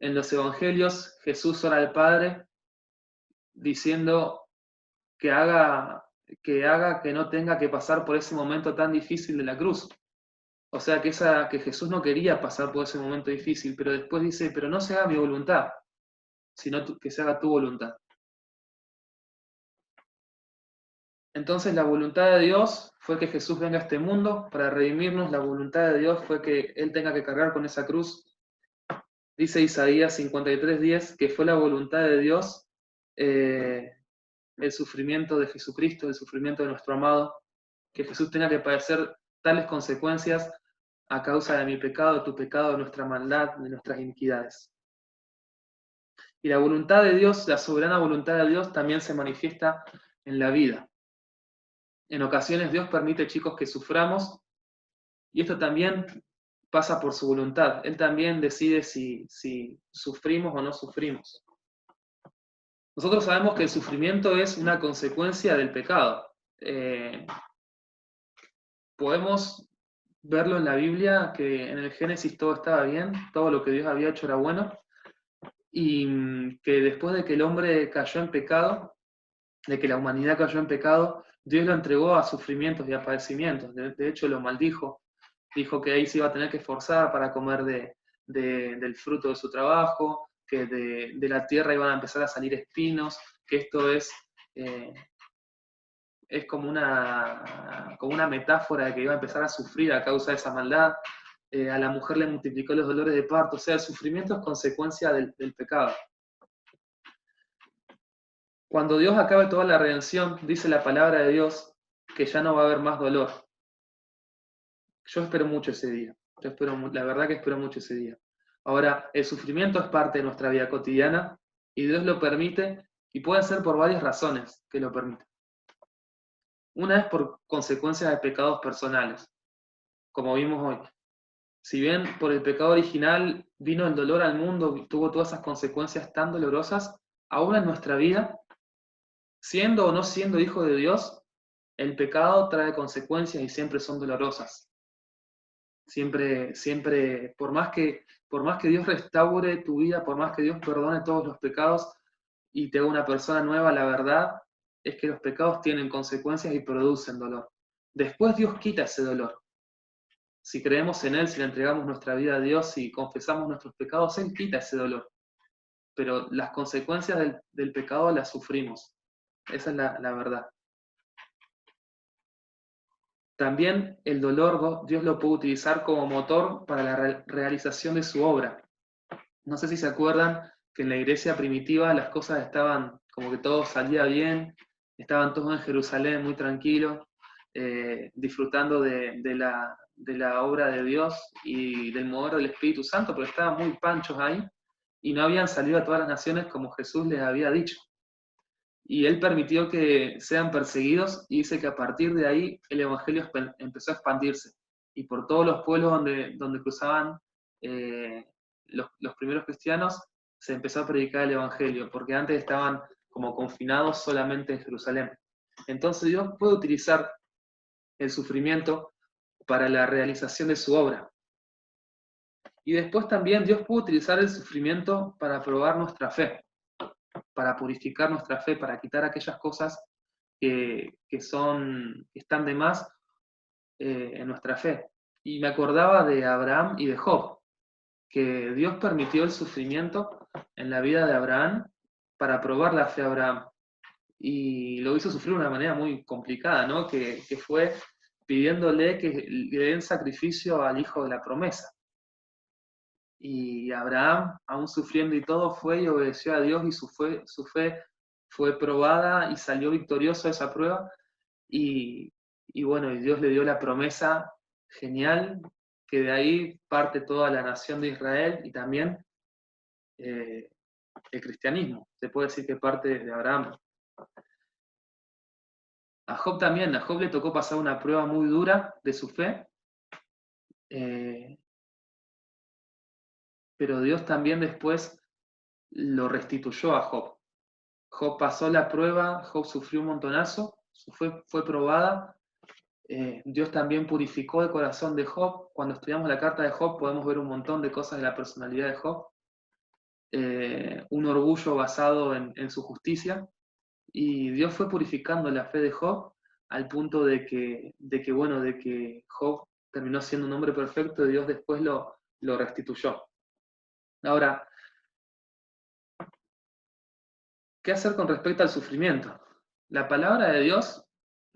En los evangelios Jesús ora al Padre diciendo que haga que no tenga que pasar por ese momento tan difícil de la cruz. O sea que Jesús no quería pasar por ese momento difícil, pero después dice, pero no se haga mi voluntad, sino que se haga tu voluntad. Entonces la voluntad de Dios fue que Jesús venga a este mundo para redimirnos, la voluntad de Dios fue que Él tenga que cargar con esa cruz. Dice Isaías 53:10 que fue la voluntad de Dios el sufrimiento de Jesucristo, el sufrimiento de nuestro amado, que Jesús tenga que padecer tales consecuencias a causa de mi pecado, de tu pecado, de nuestra maldad, de nuestras iniquidades. Y la voluntad de Dios, la soberana voluntad de Dios, también se manifiesta en la vida. En ocasiones Dios permite, chicos, que suframos, y esto también pasa por su voluntad. Él también decide si sufrimos o no sufrimos. Nosotros sabemos que el sufrimiento es una consecuencia del pecado. Podemos verlo en la Biblia, que en el Génesis todo estaba bien, todo lo que Dios había hecho era bueno, y que después de que el hombre cayó en pecado, de que la humanidad cayó en pecado, Dios lo entregó a sufrimientos y a padecimientos. De hecho, lo maldijo. Dijo que ahí se iba a tener que esforzar para comer del fruto de su trabajo, que de la tierra iban a empezar a salir espinos, que esto es como una metáfora de que iba a empezar a sufrir a causa de esa maldad. A la mujer le multiplicó los dolores de parto. O sea, el sufrimiento es consecuencia del pecado. Cuando Dios acabe toda la redención, dice la palabra de Dios que ya no va a haber más dolor. Yo espero mucho ese día. La verdad que espero mucho ese día. Ahora, el sufrimiento es parte de nuestra vida cotidiana y Dios lo permite, y puede ser por varias razones que lo permite. Una es por consecuencias de pecados personales, como vimos hoy. Si bien por el pecado original vino el dolor al mundo y tuvo todas esas consecuencias tan dolorosas, aún en nuestra vida, siendo o no siendo hijo de Dios, el pecado trae consecuencias y siempre son dolorosas. Siempre, por más que Dios restaure tu vida, por más que Dios perdone todos los pecados y te haga una persona nueva, la verdad es que los pecados tienen consecuencias y producen dolor. Después Dios quita ese dolor. Si creemos en Él, si le entregamos nuestra vida a Dios y confesamos nuestros pecados, Él quita ese dolor. Pero las consecuencias del pecado las sufrimos. Esa es la verdad. También el dolor Dios lo puede utilizar como motor para la realización de su obra. No sé si se acuerdan que en la iglesia primitiva las cosas estaban como que todo salía bien, estaban todos en Jerusalén muy tranquilos, disfrutando de la obra de Dios y del mover del Espíritu Santo, pero estaban muy panchos ahí y no habían salido a todas las naciones como Jesús les había dicho. Y Él permitió que sean perseguidos y dice que a partir de ahí el Evangelio empezó a expandirse. Y por todos los pueblos donde cruzaban los primeros cristianos, se empezó a predicar el Evangelio, porque antes estaban como confinados solamente en Jerusalén. Entonces Dios puede utilizar el sufrimiento para la realización de su obra. Y después también Dios puede utilizar el sufrimiento para probar nuestra fe, para purificar nuestra fe, para quitar aquellas cosas que están de más en nuestra fe. Y me acordaba de Abraham y de Job, que Dios permitió el sufrimiento en la vida de Abraham para probar la fe de Abraham. Y lo hizo sufrir de una manera muy complicada, ¿no? Que fue pidiéndole que le den sacrificio al hijo de la promesa. Y Abraham, aún sufriendo y todo, fue y obedeció a Dios, y su fe fue probada y salió victorioso de esa prueba. Y bueno, y Dios le dio la promesa genial, que de ahí parte toda la nación de Israel y también el cristianismo. Se puede decir que parte de Abraham. A Job también, a Job le tocó pasar una prueba muy dura de su fe, pero Dios también después lo restituyó a Job. Job pasó la prueba, Job sufrió un montonazo, su fe fue probada. Dios también purificó el corazón de Job. Cuando estudiamos la carta de Job podemos ver un montón de cosas de la personalidad de Job. Un orgullo basado en su justicia. Y Dios fue purificando la fe de Job al punto de que Job terminó siendo un hombre perfecto y Dios después lo restituyó. Ahora, ¿qué hacer con respecto al sufrimiento? La palabra de Dios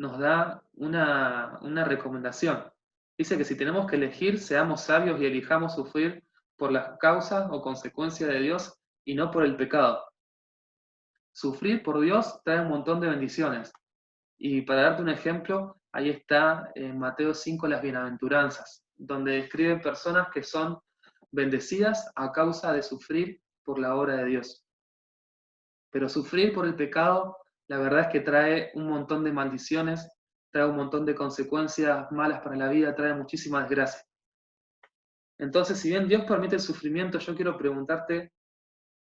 nos da una recomendación. Dice que si tenemos que elegir, seamos sabios y elijamos sufrir por las causas o consecuencias de Dios y no por el pecado. Sufrir por Dios trae un montón de bendiciones. Y para darte un ejemplo, ahí está en Mateo 5 las bienaventuranzas, donde describen personas que son bendecidas a causa de sufrir por la obra de Dios. Pero sufrir por el pecado, la verdad es que trae un montón de maldiciones, trae un montón de consecuencias malas para la vida, trae muchísima desgracia. Entonces, si bien Dios permite el sufrimiento, yo quiero preguntarte,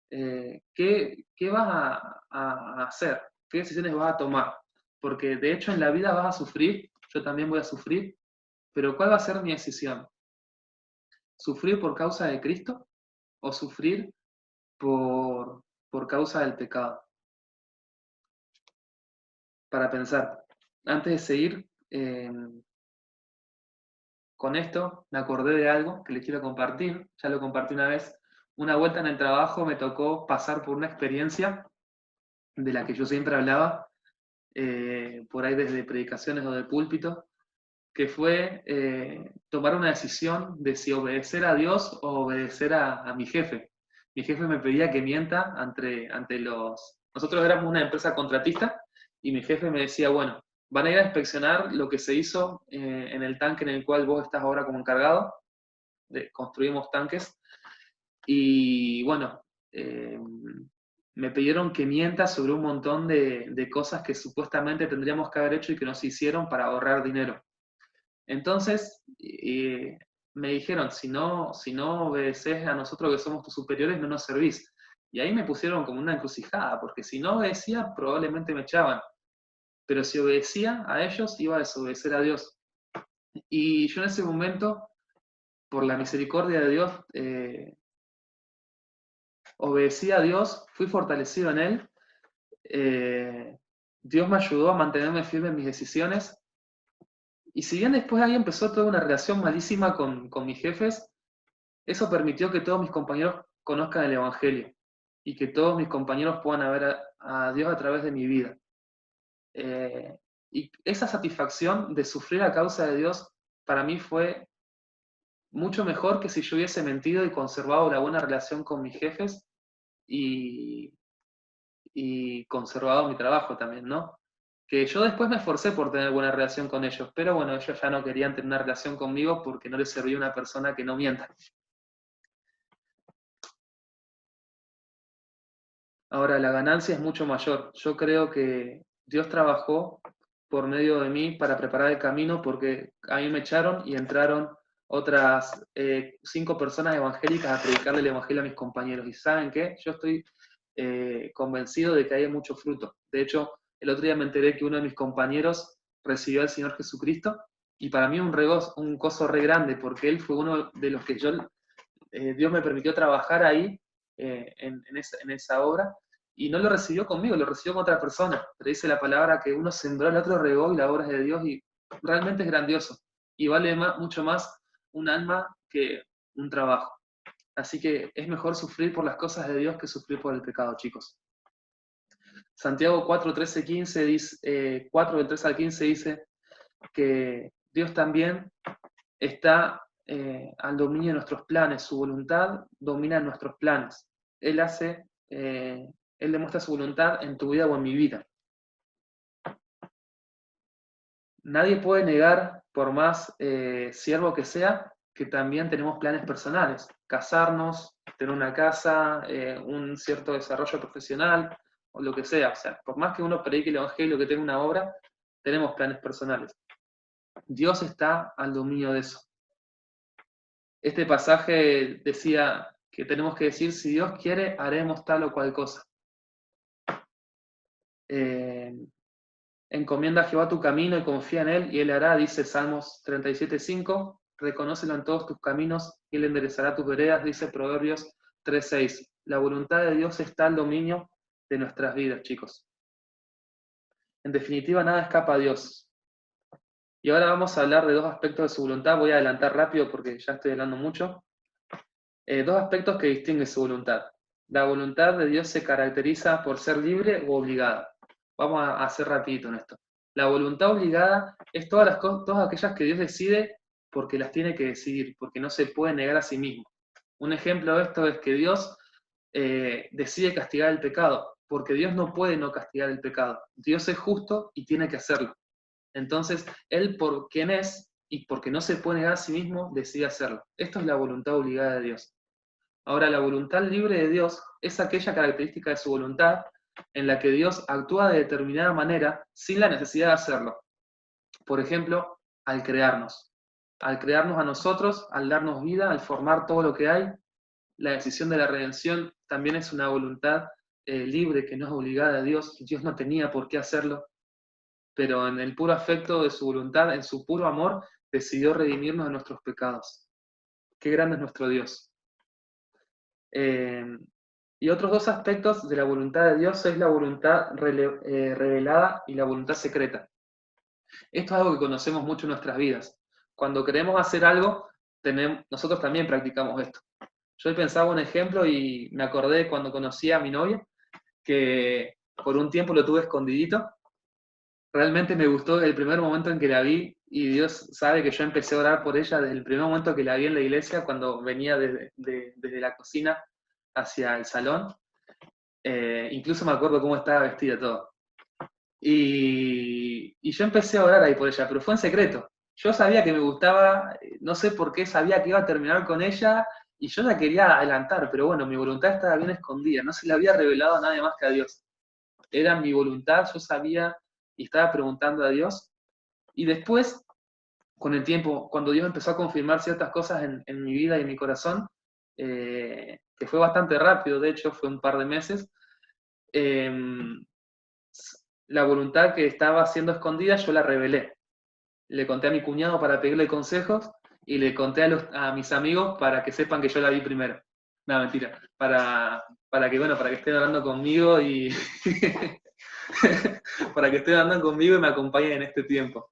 ¿qué vas a hacer? ¿Qué decisiones vas a tomar? Porque de hecho en la vida vas a sufrir, yo también voy a sufrir, pero ¿cuál va a ser mi decisión? ¿Sufrir por causa de Cristo o sufrir por causa del pecado? Para pensar, antes de seguir con esto, me acordé de algo que les quiero compartir, ya lo compartí una vez. Una vuelta en el trabajo me tocó pasar por una experiencia de la que yo siempre hablaba, por ahí desde predicaciones o de púlpito, que fue tomar una decisión de si obedecer a Dios o obedecer a mi jefe. Mi jefe me pedía que mienta ante los... Nosotros éramos una empresa contratista y mi jefe me decía, bueno, van a ir a inspeccionar lo que se hizo en el tanque en el cual vos estás ahora como encargado, construimos tanques, y bueno, me pidieron que mienta sobre un montón de cosas que supuestamente tendríamos que haber hecho y que no se hicieron para ahorrar dinero. Entonces, me dijeron, si no obedeces a nosotros que somos tus superiores, no nos servís. Y ahí me pusieron como una encrucijada, porque si no obedecía, probablemente me echaban. Pero si obedecía a ellos, iba a desobedecer a Dios. Y yo en ese momento, por la misericordia de Dios, obedecí a Dios, fui fortalecido en Él. Dios me ayudó a mantenerme firme en mis decisiones. Y si bien después ahí empezó toda una relación malísima con mis jefes, eso permitió que todos mis compañeros conozcan el Evangelio y que todos mis compañeros puedan ver a Dios a través de mi vida. Y esa satisfacción de sufrir a causa de Dios para mí fue mucho mejor que si yo hubiese mentido y conservado la buena relación con mis jefes y conservado mi trabajo también, ¿no? Que yo después me esforcé por tener buena relación con ellos, pero bueno, ellos ya no querían tener una relación conmigo porque no les servía una persona que no mienta. Ahora, la ganancia es mucho mayor. Yo creo que Dios trabajó por medio de mí para preparar el camino porque a mí me echaron y entraron otras 5 personas evangélicas a predicarle el evangelio a mis compañeros. ¿Y saben qué? Yo estoy convencido de que hay mucho fruto. De hecho, el otro día me enteré que uno de mis compañeros recibió al Señor Jesucristo y para mí un gozo re grande porque él fue uno de los que Dios me permitió trabajar ahí en esa obra, y no lo recibió conmigo, lo recibió con otra persona. Pero dice la palabra que uno sembró, el otro regó, y la obra es de Dios, y realmente es grandioso. Y vale mucho más un alma que un trabajo. Así que es mejor sufrir por las cosas de Dios que sufrir por el pecado, chicos. Santiago 4, 13, 15 dice, 4 del 3 al 15 dice que Dios también está al dominio de nuestros planes, su voluntad domina nuestros planes. Él demuestra su voluntad en tu vida o en mi vida. Nadie puede negar, por más siervo que sea, que también tenemos planes personales. Casarnos, tener una casa, un cierto desarrollo profesional, o lo que sea. O sea, por más que uno predique el evangelio, que tenga una obra, tenemos planes personales. Dios está al dominio de eso. Este pasaje decía que tenemos que decir, si Dios quiere, haremos tal o cual cosa. Encomienda a Jehová tu camino y confía en Él, y Él hará, dice Salmos 37:5, reconócelo en todos tus caminos, y Él enderezará tus veredas, dice Proverbios 3:6. La voluntad de Dios está al dominio de nuestras vidas, chicos. En definitiva, nada escapa a Dios. Y ahora vamos a hablar de 2 aspectos de su voluntad. Voy a adelantar rápido porque ya estoy hablando mucho. 2 aspectos que distinguen su voluntad. La voluntad de Dios se caracteriza por ser libre o obligada. Vamos a hacer rapidito en esto. La voluntad obligada es todas aquellas que Dios decide porque las tiene que decidir, porque no se puede negar a sí mismo. Un ejemplo de esto es que Dios decide castigar el pecado, porque Dios no puede no castigar el pecado. Dios es justo y tiene que hacerlo. Entonces, Él, por quien es y porque no se puede negar a sí mismo, decide hacerlo. Esto es la voluntad obligada de Dios. Ahora, la voluntad libre de Dios es aquella característica de su voluntad en la que Dios actúa de determinada manera sin la necesidad de hacerlo. Por ejemplo, al crearnos. Al crearnos a nosotros, al darnos vida, al formar todo lo que hay. La decisión de la redención también es una voluntad libre que no es obligada a Dios. Dios no tenía por qué hacerlo, pero en el puro afecto de su voluntad, en su puro amor, decidió redimirnos de nuestros pecados. Qué grande es nuestro Dios. Y otros dos aspectos de la voluntad de Dios es la voluntad revelada y la voluntad secreta. Esto es algo que conocemos mucho en nuestras vidas. Cuando queremos hacer algo, nosotros también practicamos esto. Yo hoy pensaba un ejemplo y me acordé cuando conocí a mi novia, que por un tiempo lo tuve escondidito. Realmente me gustó el primer momento en que la vi, y Dios sabe que yo empecé a orar por ella desde el primer momento que la vi en la iglesia, cuando venía desde la cocina hacia el salón. Incluso me acuerdo cómo estaba vestida todo. Y yo empecé a orar ahí por ella, pero fue en secreto. Yo sabía que me gustaba, no sé por qué sabía que iba a terminar con ella, y yo la quería adelantar, pero bueno, mi voluntad estaba bien escondida, no se la había revelado a nadie más que a Dios. Era mi voluntad, yo sabía y estaba preguntando a Dios. Y después, con el tiempo, cuando Dios empezó a confirmar ciertas cosas en mi vida y en mi corazón, que fue bastante rápido, de hecho, fue un par de meses, la voluntad que estaba siendo escondida yo la revelé. Le conté a mi cuñado para pedirle consejos y le conté a mis amigos para que sepan que yo la vi primero. No, mentira. Para que estén hablando conmigo y para que estén hablando conmigo y me acompañen en este tiempo.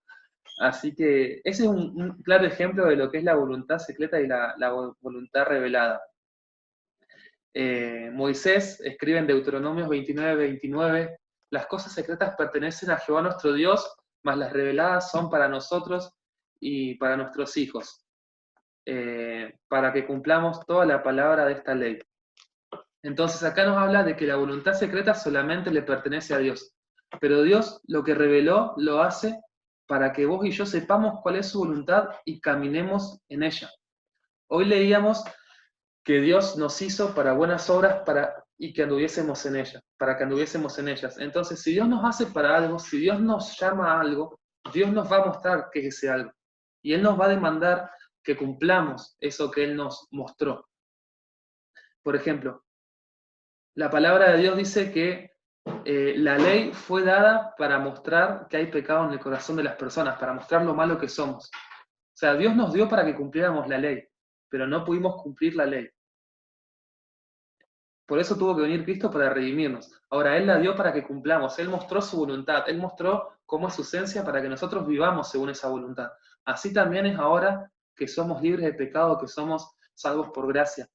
Así que ese es un claro ejemplo de lo que es la voluntad secreta y la voluntad revelada. Moisés escribe en Deuteronomios 29:29, las cosas secretas pertenecen a Jehová nuestro Dios, mas las reveladas son para nosotros y para nuestros hijos, para que cumplamos toda la palabra de esta ley. Entonces acá nos habla de que la voluntad secreta solamente le pertenece a Dios, pero Dios lo que reveló lo hace para que vos y yo sepamos cuál es su voluntad y caminemos en ella. Hoy leíamos que Dios nos hizo para buenas obras y que anduviésemos en ellas, para que anduviésemos en ellas. Entonces, si Dios nos hace para algo, si Dios nos llama a algo, Dios nos va a mostrar que es ese algo. Y Él nos va a demandar que cumplamos eso que Él nos mostró. Por ejemplo, la palabra de Dios dice que la ley fue dada para mostrar que hay pecado en el corazón de las personas, para mostrar lo malo que somos. O sea, Dios nos dio para que cumpliéramos la ley, pero no pudimos cumplir la ley. Por eso tuvo que venir Cristo para redimirnos. Ahora, Él la dio para que cumplamos. Él mostró su voluntad. Él mostró cómo es su esencia para que nosotros vivamos según esa voluntad. Así también es ahora que somos libres de pecado, que somos salvos por gracia.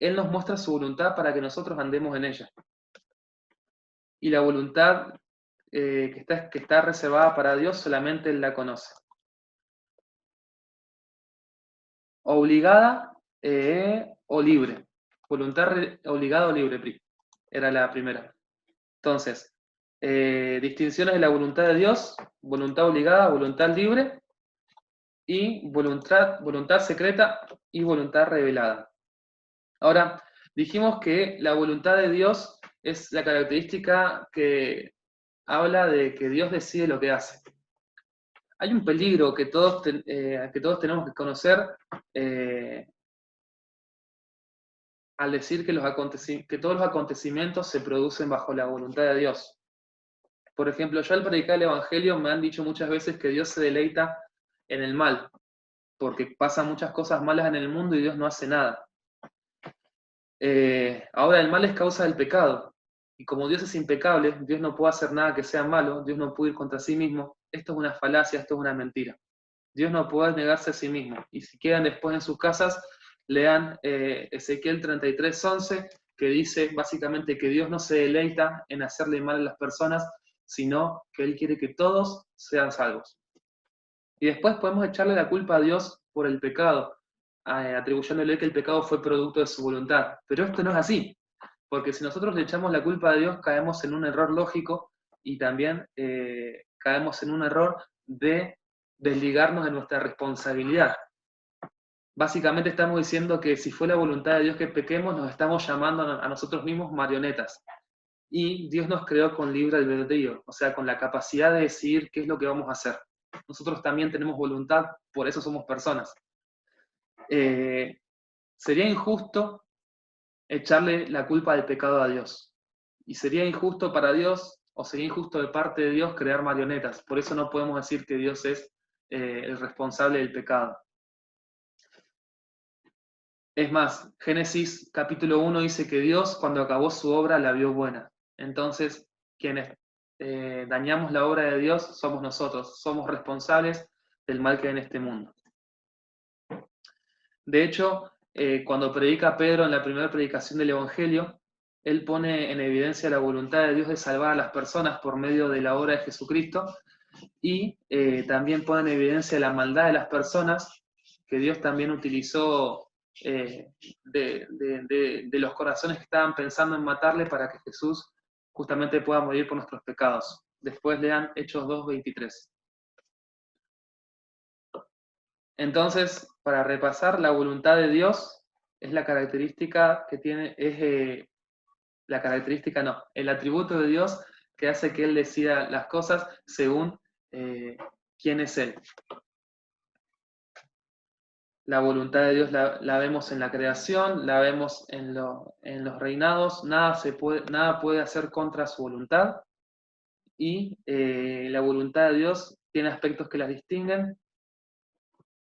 Él nos muestra su voluntad para que nosotros andemos en ella. Y la voluntad que está reservada para Dios, solamente Él la conoce. Obligada o libre. Voluntad obligada o libre, era la primera. Entonces, distinciones de la voluntad de Dios: voluntad obligada, voluntad libre, y voluntad secreta y voluntad revelada. Ahora, dijimos que la voluntad de Dios es la característica que habla de que Dios decide lo que hace. Hay un peligro que todos tenemos que conocer al decir que todos los acontecimientos se producen bajo la voluntad de Dios. Por ejemplo, yo al predicar el Evangelio me han dicho muchas veces que Dios se deleita en el mal, porque pasan muchas cosas malas en el mundo y Dios no hace nada. Ahora el mal es causa del pecado, y como Dios es impecable, Dios no puede hacer nada que sea malo, Dios no puede ir contra sí mismo. Esto es una falacia, esto es una mentira. Dios no puede negarse a sí mismo. Y si quedan después en sus casas, lean Ezequiel 33:11, que dice básicamente que Dios no se deleita en hacerle mal a las personas, sino que Él quiere que todos sean salvos. Y después podemos echarle la culpa a Dios por el pecado, atribuyéndole que el pecado fue producto de su voluntad. Pero esto no es así, porque si nosotros le echamos la culpa a Dios, caemos en un error lógico y también caemos en un error de desligarnos de nuestra responsabilidad. Básicamente estamos diciendo que si fue la voluntad de Dios que pequemos, nos estamos llamando a nosotros mismos marionetas. Y Dios nos creó con libre albedrío, o sea, con la capacidad de decidir qué es lo que vamos a hacer. Nosotros también tenemos voluntad, por eso somos personas. Sería injusto echarle la culpa del pecado a Dios. Y sería injusto para Dios, o sería injusto de parte de Dios crear marionetas. Por eso no podemos decir que Dios es el responsable del pecado. Es más, Génesis capítulo 1 dice que Dios cuando acabó su obra la vio buena. Entonces, quienes dañamos la obra de Dios somos nosotros, somos responsables del mal que hay en este mundo. De hecho, cuando predica Pedro en la primera predicación del Evangelio, él pone en evidencia la voluntad de Dios de salvar a las personas por medio de la obra de Jesucristo y también pone en evidencia la maldad de las personas que Dios también utilizó de los corazones que estaban pensando en matarle para que Jesús justamente pueda morir por nuestros pecados. Después lean Hechos 2:23. Entonces, para repasar, la voluntad de Dios es la característica que tiene, el atributo de Dios que hace que Él decida las cosas según quién es Él. La voluntad de Dios la vemos en la creación, la vemos en los reinados, nada puede hacer contra su voluntad, y la voluntad de Dios tiene aspectos que las distinguen.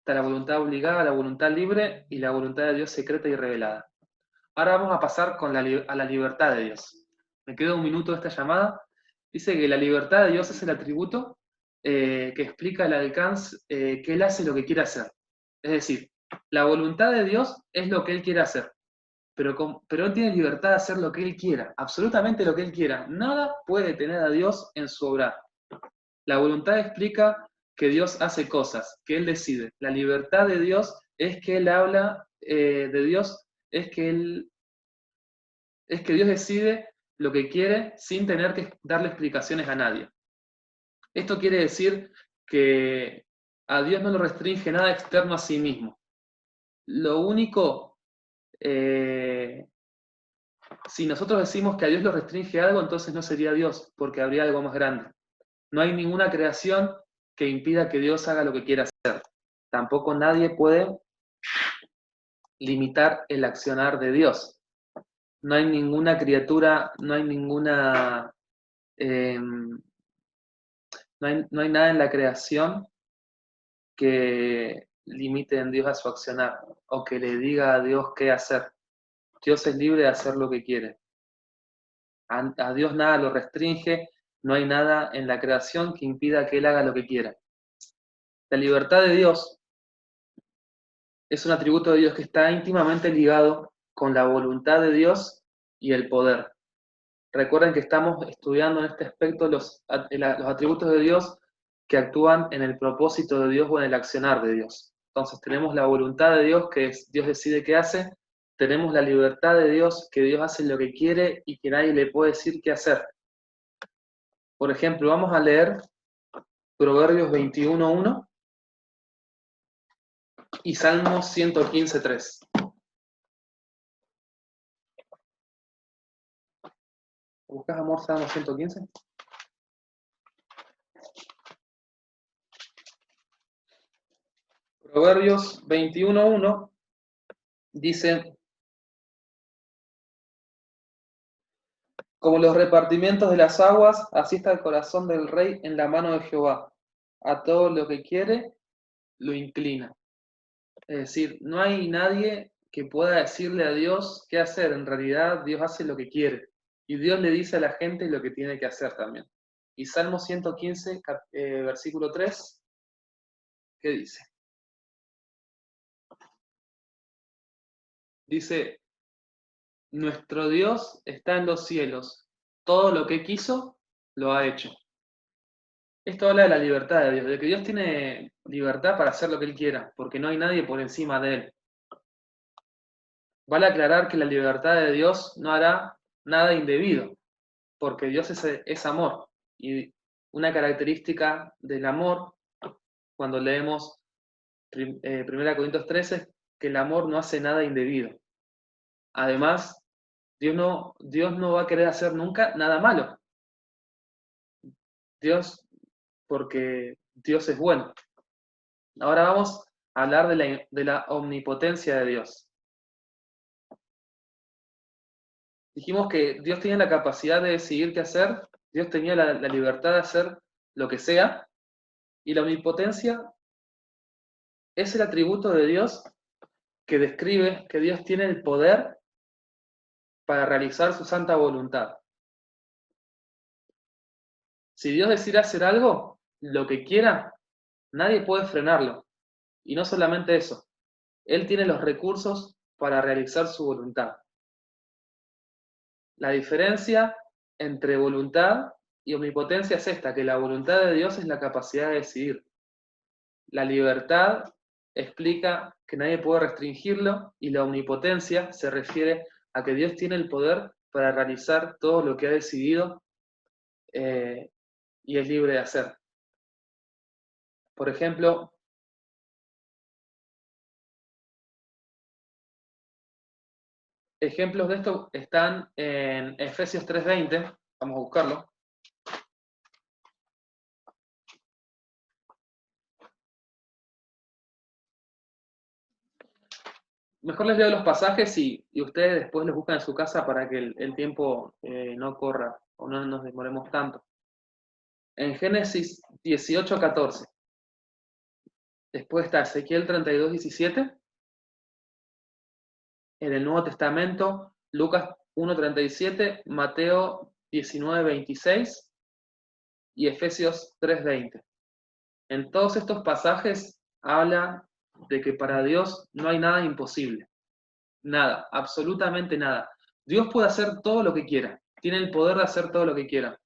Está la voluntad obligada, la voluntad libre y la voluntad de Dios secreta y revelada. Ahora vamos a pasar a la libertad de Dios. Me queda un minuto de esta llamada. Dice que la libertad de Dios es el atributo que explica el alcance, que Él hace lo que quiere hacer. Es decir, la voluntad de Dios es lo que Él quiere hacer, pero Él tiene libertad de hacer lo que Él quiera, absolutamente lo que Él quiera. Nada puede detener a Dios en su obra. La voluntad explica que Dios hace cosas, que Él decide. La libertad de Dios es que Él habla de Dios, es que Dios decide lo que quiere sin tener que darle explicaciones a nadie. Esto quiere decir que a Dios no lo restringe nada externo a sí mismo. Lo único, si nosotros decimos que a Dios lo restringe algo, entonces no sería Dios, porque habría algo más grande. No hay ninguna creación que impida que Dios haga lo que quiera hacer. Tampoco nadie puede limitar el accionar de Dios. No hay ninguna criatura, no hay ninguna... no hay nada en la creación que limite en Dios a su accionar o que le diga a Dios qué hacer. Dios es libre de hacer lo que quiere. A Dios nada lo restringe, no hay nada en la creación que impida que Él haga lo que quiera. La libertad de Dios es un atributo de Dios que está íntimamente ligado con la voluntad de Dios y el poder. Recuerden que estamos estudiando en este aspecto los atributos de Dios que actúan en el propósito de Dios o en el accionar de Dios. Entonces tenemos la voluntad de Dios, que es Dios decide qué hace. Tenemos la libertad de Dios, que Dios hace lo que quiere y que nadie le puede decir qué hacer. Por ejemplo, vamos a leer Proverbios 21:1 y Salmos 115:3. ¿Buscas, amor, Salmos 115? Proverbios 21:1 dice: como los repartimientos de las aguas, así está el corazón del rey en la mano de Jehová. A todo lo que quiere, lo inclina. Es decir, no hay nadie que pueda decirle a Dios qué hacer. En realidad, Dios hace lo que quiere. Y Dios le dice a la gente lo que tiene que hacer también. Y Salmo 115, versículo 3, ¿qué dice? Dice: nuestro Dios está en los cielos. Todo lo que quiso, lo ha hecho. Esto habla de la libertad de Dios, de que Dios tiene libertad para hacer lo que Él quiera, porque no hay nadie por encima de Él. Vale aclarar que la libertad de Dios no hará nada indebido, porque Dios es amor. Y una característica del amor, cuando leemos 1 Corintios 13, es que el amor no hace nada indebido. Además, Dios no va a querer hacer nunca nada malo. Dios, porque Dios es bueno. Ahora vamos a hablar de la omnipotencia de Dios. Dijimos que Dios tenía la capacidad de decidir qué hacer, Dios tenía la libertad de hacer lo que sea, y la omnipotencia es el atributo de Dios que describe que Dios tiene el poder para realizar su santa voluntad. Si Dios decide hacer algo, lo que quiera, nadie puede frenarlo. Y no solamente eso, Él tiene los recursos para realizar su voluntad. La diferencia entre voluntad y omnipotencia es esta, que la voluntad de Dios es la capacidad de decidir. La libertad explica que nadie puede restringirlo y la omnipotencia se refiere a que Dios tiene el poder para realizar todo lo que ha decidido y es libre de hacer. Por ejemplo, ejemplos de esto están en Efesios 3:20, vamos a buscarlo. Mejor les leo los pasajes y ustedes después los buscan en su casa para que el tiempo no corra o no nos demoremos tanto. En Génesis 18:14, después está Ezequiel 32:17, en el Nuevo Testamento Lucas 1:37, Mateo 19:26 y Efesios 3:20. En todos estos pasajes habla de que para Dios no hay nada imposible. Nada, absolutamente nada. Dios puede hacer todo lo que quiera, tiene el poder de hacer todo lo que quiera.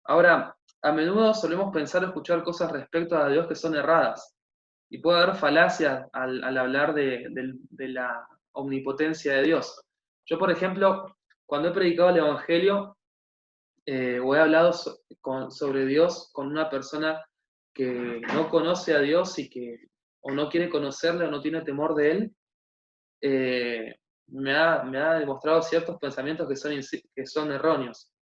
Ahora, a menudo solemos pensar o escuchar cosas respecto a Dios que son erradas, y puede haber falacias al hablar de la omnipotencia de Dios. Yo, por ejemplo, cuando he predicado el Evangelio, o he hablado sobre Dios con una persona que no conoce a Dios y que o no quiere conocerle o no tiene temor de Él, me ha demostrado ciertos pensamientos que son erróneos.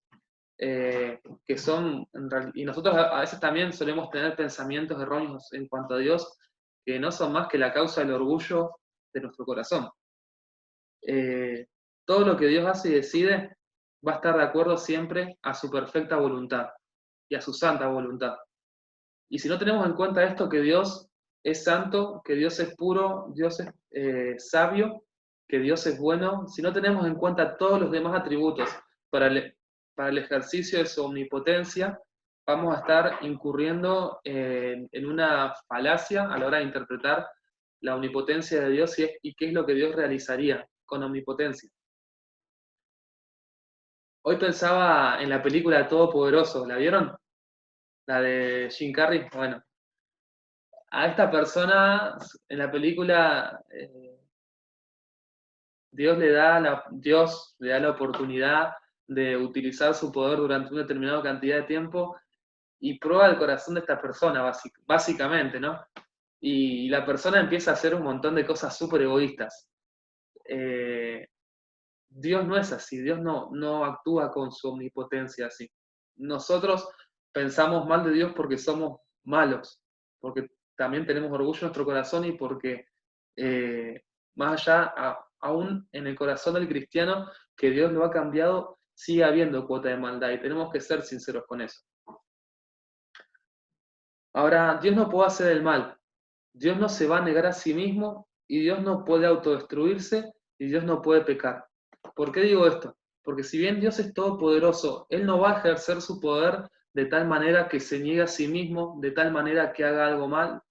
Y nosotros a veces también solemos tener pensamientos erróneos en cuanto a Dios que no son más que la causa del orgullo de nuestro corazón. Todo lo que Dios hace y decide va a estar de acuerdo siempre a su perfecta voluntad y a su santa voluntad. Y si no tenemos en cuenta esto, que Dios es santo, que Dios es puro, Dios es sabio, que Dios es bueno, si no tenemos en cuenta todos los demás atributos para el ejercicio de su omnipotencia, vamos a estar incurriendo en una falacia a la hora de interpretar la omnipotencia de Dios y qué es lo que Dios realizaría con omnipotencia. Hoy pensaba en la película Todopoderoso, ¿la vieron? La de Jim Carrey. Bueno, a esta persona en la película Dios le da la oportunidad de utilizar su poder durante una determinada cantidad de tiempo y prueba el corazón de esta persona, básicamente, ¿no? Y la persona empieza a hacer un montón de cosas súper egoístas. Dios no es así, Dios no actúa con su omnipotencia así. Nosotros pensamos mal de Dios porque somos malos, porque también tenemos orgullo en nuestro corazón y porque más allá, aún en el corazón del cristiano, que Dios lo ha cambiado, sigue habiendo cuota de maldad y tenemos que ser sinceros con eso. Ahora, Dios no puede hacer el mal, Dios no se va a negar a sí mismo y Dios no puede autodestruirse y Dios no puede pecar. ¿Por qué digo esto? Porque si bien Dios es todopoderoso, Él no va a ejercer su poder de tal manera que se niegue a sí mismo, de tal manera que haga algo mal,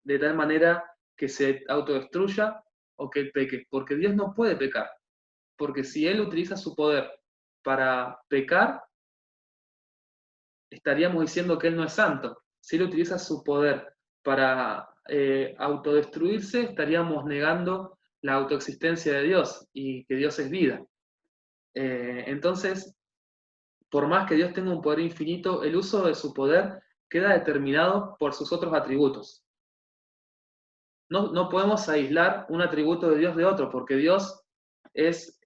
de tal manera que se autodestruya o que peque, porque Dios no puede pecar. Porque si Él utiliza su poder para pecar, estaríamos diciendo que Él no es santo. Si Él utiliza su poder para autodestruirse, estaríamos negando la autoexistencia de Dios y que Dios es vida. Entonces, por más que Dios tenga un poder infinito, el uso de su poder queda determinado por sus otros atributos. No podemos aislar un atributo de Dios de otro, porque Dios es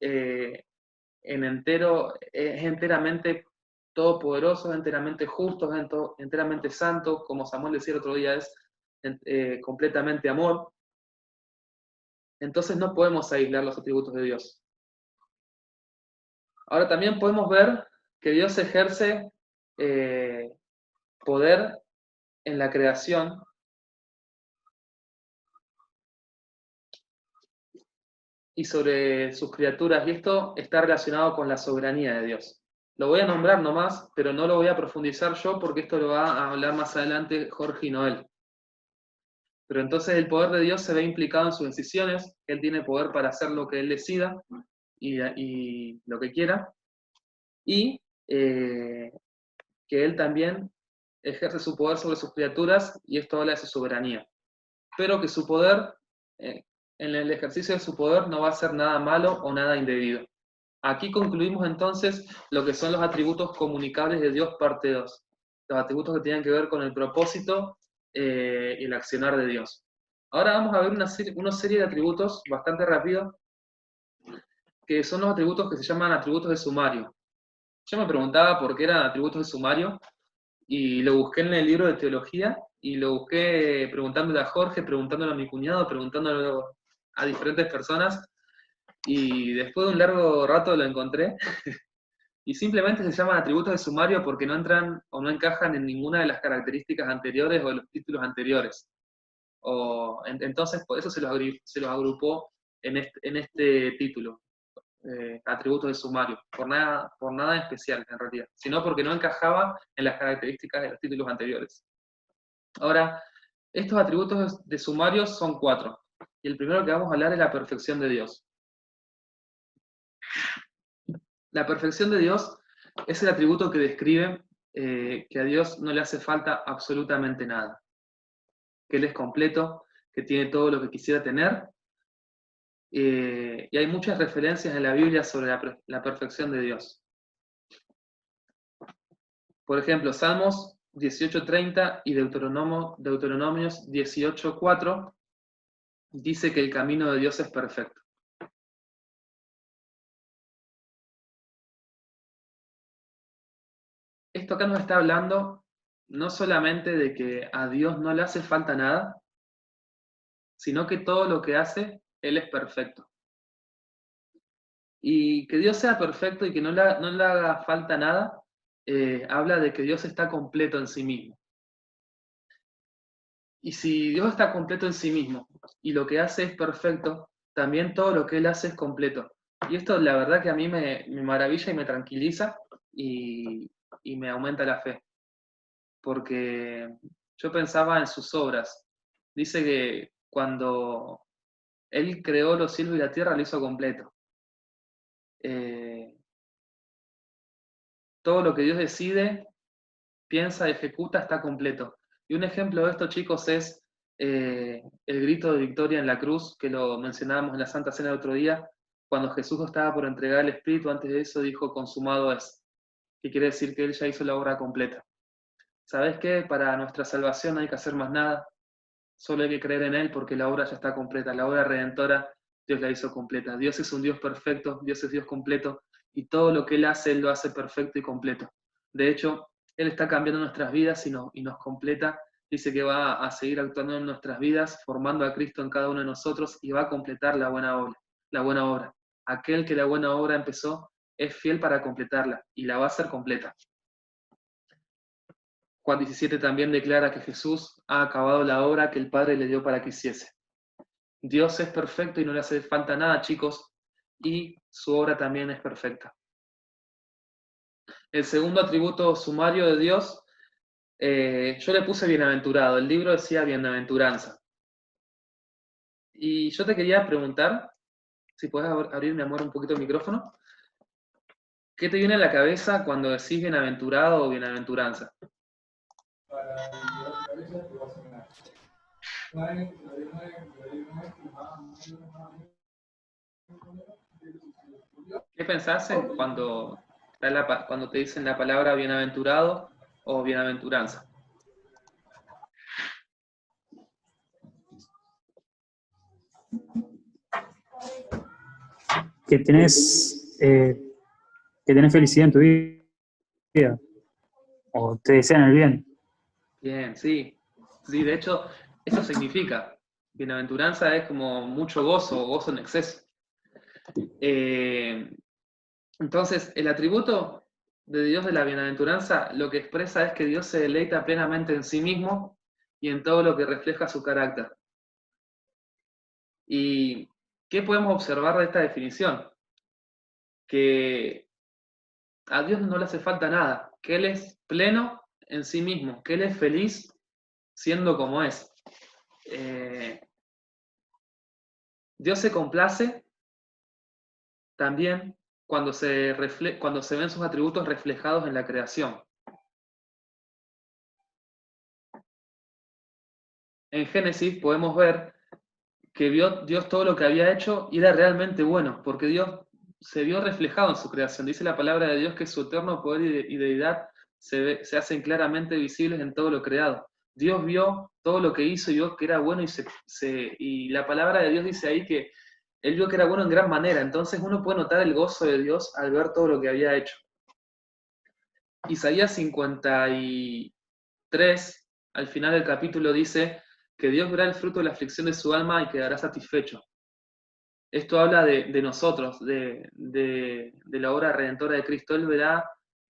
enteramente todopoderoso, es enteramente justo, es enteramente santo, como Samuel decía el otro día, es completamente amor. Entonces no podemos aislar los atributos de Dios. Ahora también podemos ver que Dios ejerce poder en la creación y sobre sus criaturas, y esto está relacionado con la soberanía de Dios. Lo voy a nombrar nomás, pero no lo voy a profundizar yo porque esto lo va a hablar más adelante Jorge y Noel. Pero entonces el poder de Dios se ve implicado en sus decisiones, Él tiene poder para hacer lo que Él decida y lo que quiera, y que Él también ejerce su poder sobre sus criaturas, y esto habla de su soberanía. Pero que su poder, en el ejercicio de su poder, no va a ser nada malo o nada indebido. Aquí concluimos entonces lo que son los atributos comunicables de Dios, parte 2. Los atributos que tienen que ver con el propósito y el accionar de Dios. Ahora vamos a ver una serie de atributos bastante rápido, que son los atributos que se llaman atributos de sumario. Yo me preguntaba por qué eran atributos de sumario, y lo busqué en el libro de teología, y lo busqué preguntándole a Jorge, preguntándole a mi cuñado, preguntándole a diferentes personas, y después de un largo rato lo encontré, y simplemente se llaman atributos de sumario porque no entran o no encajan en ninguna de las características anteriores o de los títulos anteriores. Entonces, por eso se los agrupó en este título, atributos de sumario, por nada especial en realidad, sino porque no encajaba en las características de los títulos anteriores. Ahora, estos atributos de sumario son 4, y el primero que vamos a hablar es la perfección de Dios. La perfección de Dios es el atributo que describe que a Dios no le hace falta absolutamente nada, que Él es completo, que tiene todo lo que quisiera tener, y hay muchas referencias en la Biblia sobre la perfección de Dios. Por ejemplo, Salmos 18:30 y Deuteronomios 18:4 dice que el camino de Dios es perfecto. Esto acá nos está hablando no solamente de que a Dios no le hace falta nada, sino que todo lo que hace, Él es perfecto. Y que Dios sea perfecto y que no le haga falta nada, habla de que Dios está completo en sí mismo. Y si Dios está completo en sí mismo y lo que hace es perfecto, también todo lo que Él hace es completo. Y esto la verdad que a mí me maravilla y me tranquiliza y me aumenta la fe. Porque yo pensaba en sus obras. Dice que cuando Él creó los cielos y la tierra, lo hizo completo. Todo lo que Dios decide, piensa, ejecuta, está completo. Y un ejemplo de esto, chicos, es el grito de victoria en la cruz, que lo mencionábamos en la Santa Cena el otro día, cuando Jesús estaba por entregar el Espíritu. Antes de eso dijo, consumado es, que quiere decir que Él ya hizo la obra completa. ¿Sabes qué? Para nuestra salvación no hay que hacer más nada, solo hay que creer en Él porque la obra ya está completa, la obra redentora Dios la hizo completa. Dios es un Dios perfecto, Dios es Dios completo, y todo lo que Él hace, Él lo hace perfecto y completo. De hecho, Él está cambiando nuestras vidas y nos completa. Dice que va a seguir actuando en nuestras vidas, formando a Cristo en cada uno de nosotros, y va a completar la buena obra. La buena obra. Aquel que la buena obra empezó es fiel para completarla, y la va a hacer completa. Juan 17 también declara que Jesús ha acabado la obra que el Padre le dio para que hiciese. Dios es perfecto y no le hace falta nada, chicos, y su obra también es perfecta. El segundo atributo sumario de Dios, yo le puse bienaventurado, el libro decía bienaventuranza. Y yo te quería preguntar, si puedes abrir, mi amor, un poquito el micrófono. ¿Qué te viene a la cabeza cuando decís bienaventurado o bienaventuranza? Para llevar la cabeza, te vas a ganar. ¿Qué pensás cuando te dicen la palabra bienaventurado o bienaventuranza? Que tenés felicidad en tu vida, o te desean el bien. Bien, sí. Sí, de hecho, eso significa. Bienaventuranza es como mucho gozo, gozo en exceso. Entonces, el atributo de Dios de la bienaventuranza lo que expresa es que Dios se deleita plenamente en sí mismo y en todo lo que refleja su carácter. ¿Y qué podemos observar de esta definición? Que a Dios no le hace falta nada, que Él es pleno en sí mismo, que Él es feliz siendo como es. Dios se complace también cuando se ven sus atributos reflejados en la creación. En Génesis podemos ver que vio Dios todo lo que había hecho y era realmente bueno, porque Dios se vio reflejado en su creación. Dice la palabra de Dios que su eterno poder y deidad se hacen claramente visibles en todo lo creado. Dios vio todo lo que hizo y vio que era bueno y la palabra de Dios dice ahí que Él vio que era bueno en gran manera. Entonces uno puede notar el gozo de Dios al ver todo lo que había hecho. Isaías 53, al final del capítulo, dice que Dios verá el fruto de la aflicción de su alma y quedará satisfecho. Esto habla de nosotros, de la obra redentora de Cristo. Él verá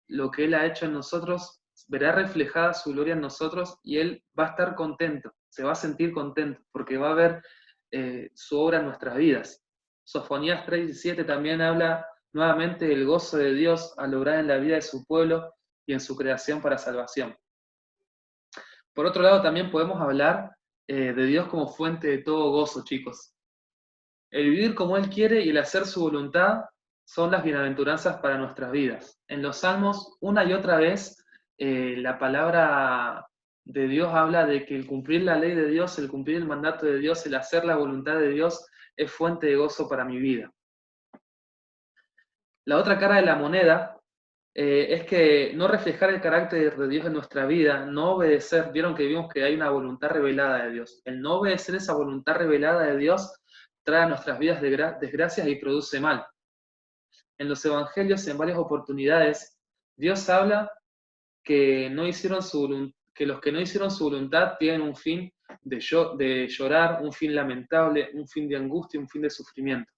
lo que Él ha hecho en nosotros, verá reflejada su gloria en nosotros y Él va a estar contento, se va a sentir contento, porque va a ver su obra en nuestras vidas. Sofonías 3:17 también habla nuevamente del gozo de Dios al obrar en la vida de su pueblo y en su creación para salvación. Por otro lado, también podemos hablar de Dios como fuente de todo gozo, chicos. El vivir como Él quiere y el hacer su voluntad son las bienaventuranzas para nuestras vidas. En los Salmos, una y otra vez, la palabra de Dios habla de que el cumplir la ley de Dios, el cumplir el mandato de Dios, el hacer la voluntad de Dios es fuente de gozo para mi vida. La otra cara de la moneda es que no reflejar el carácter de Dios en nuestra vida, no obedecer, vieron que vimos que hay una voluntad revelada de Dios. El no obedecer esa voluntad revelada de Dios trae a nuestras vidas desgracias y produce mal. En los evangelios, en varias oportunidades, Dios habla que, que los que no hicieron su voluntad tienen un fin de llorar, un fin lamentable, un fin de angustia, un fin de sufrimiento.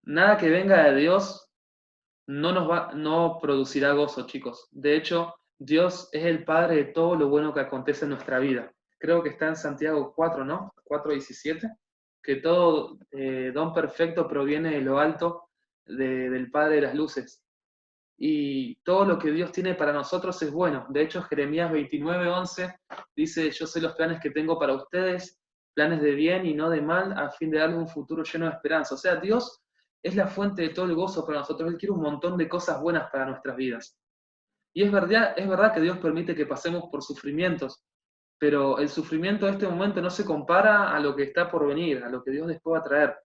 Nada que venga de Dios no producirá gozo, chicos. De hecho, Dios es el Padre de todo lo bueno que acontece en nuestra vida. Creo que está en Santiago 4, ¿no? 4:17, que todo don perfecto proviene de lo alto, del Padre de las luces. Y todo lo que Dios tiene para nosotros es bueno. De hecho, Jeremías 29:11 dice, yo sé los planes que tengo para ustedes, planes de bien y no de mal, a fin de darles un futuro lleno de esperanza. O sea, Dios es la fuente de todo el gozo para nosotros. Él quiere un montón de cosas buenas para nuestras vidas. Y es verdad que Dios permite que pasemos por sufrimientos, pero el sufrimiento de este momento no se compara a lo que está por venir, a lo que Dios después va a traer.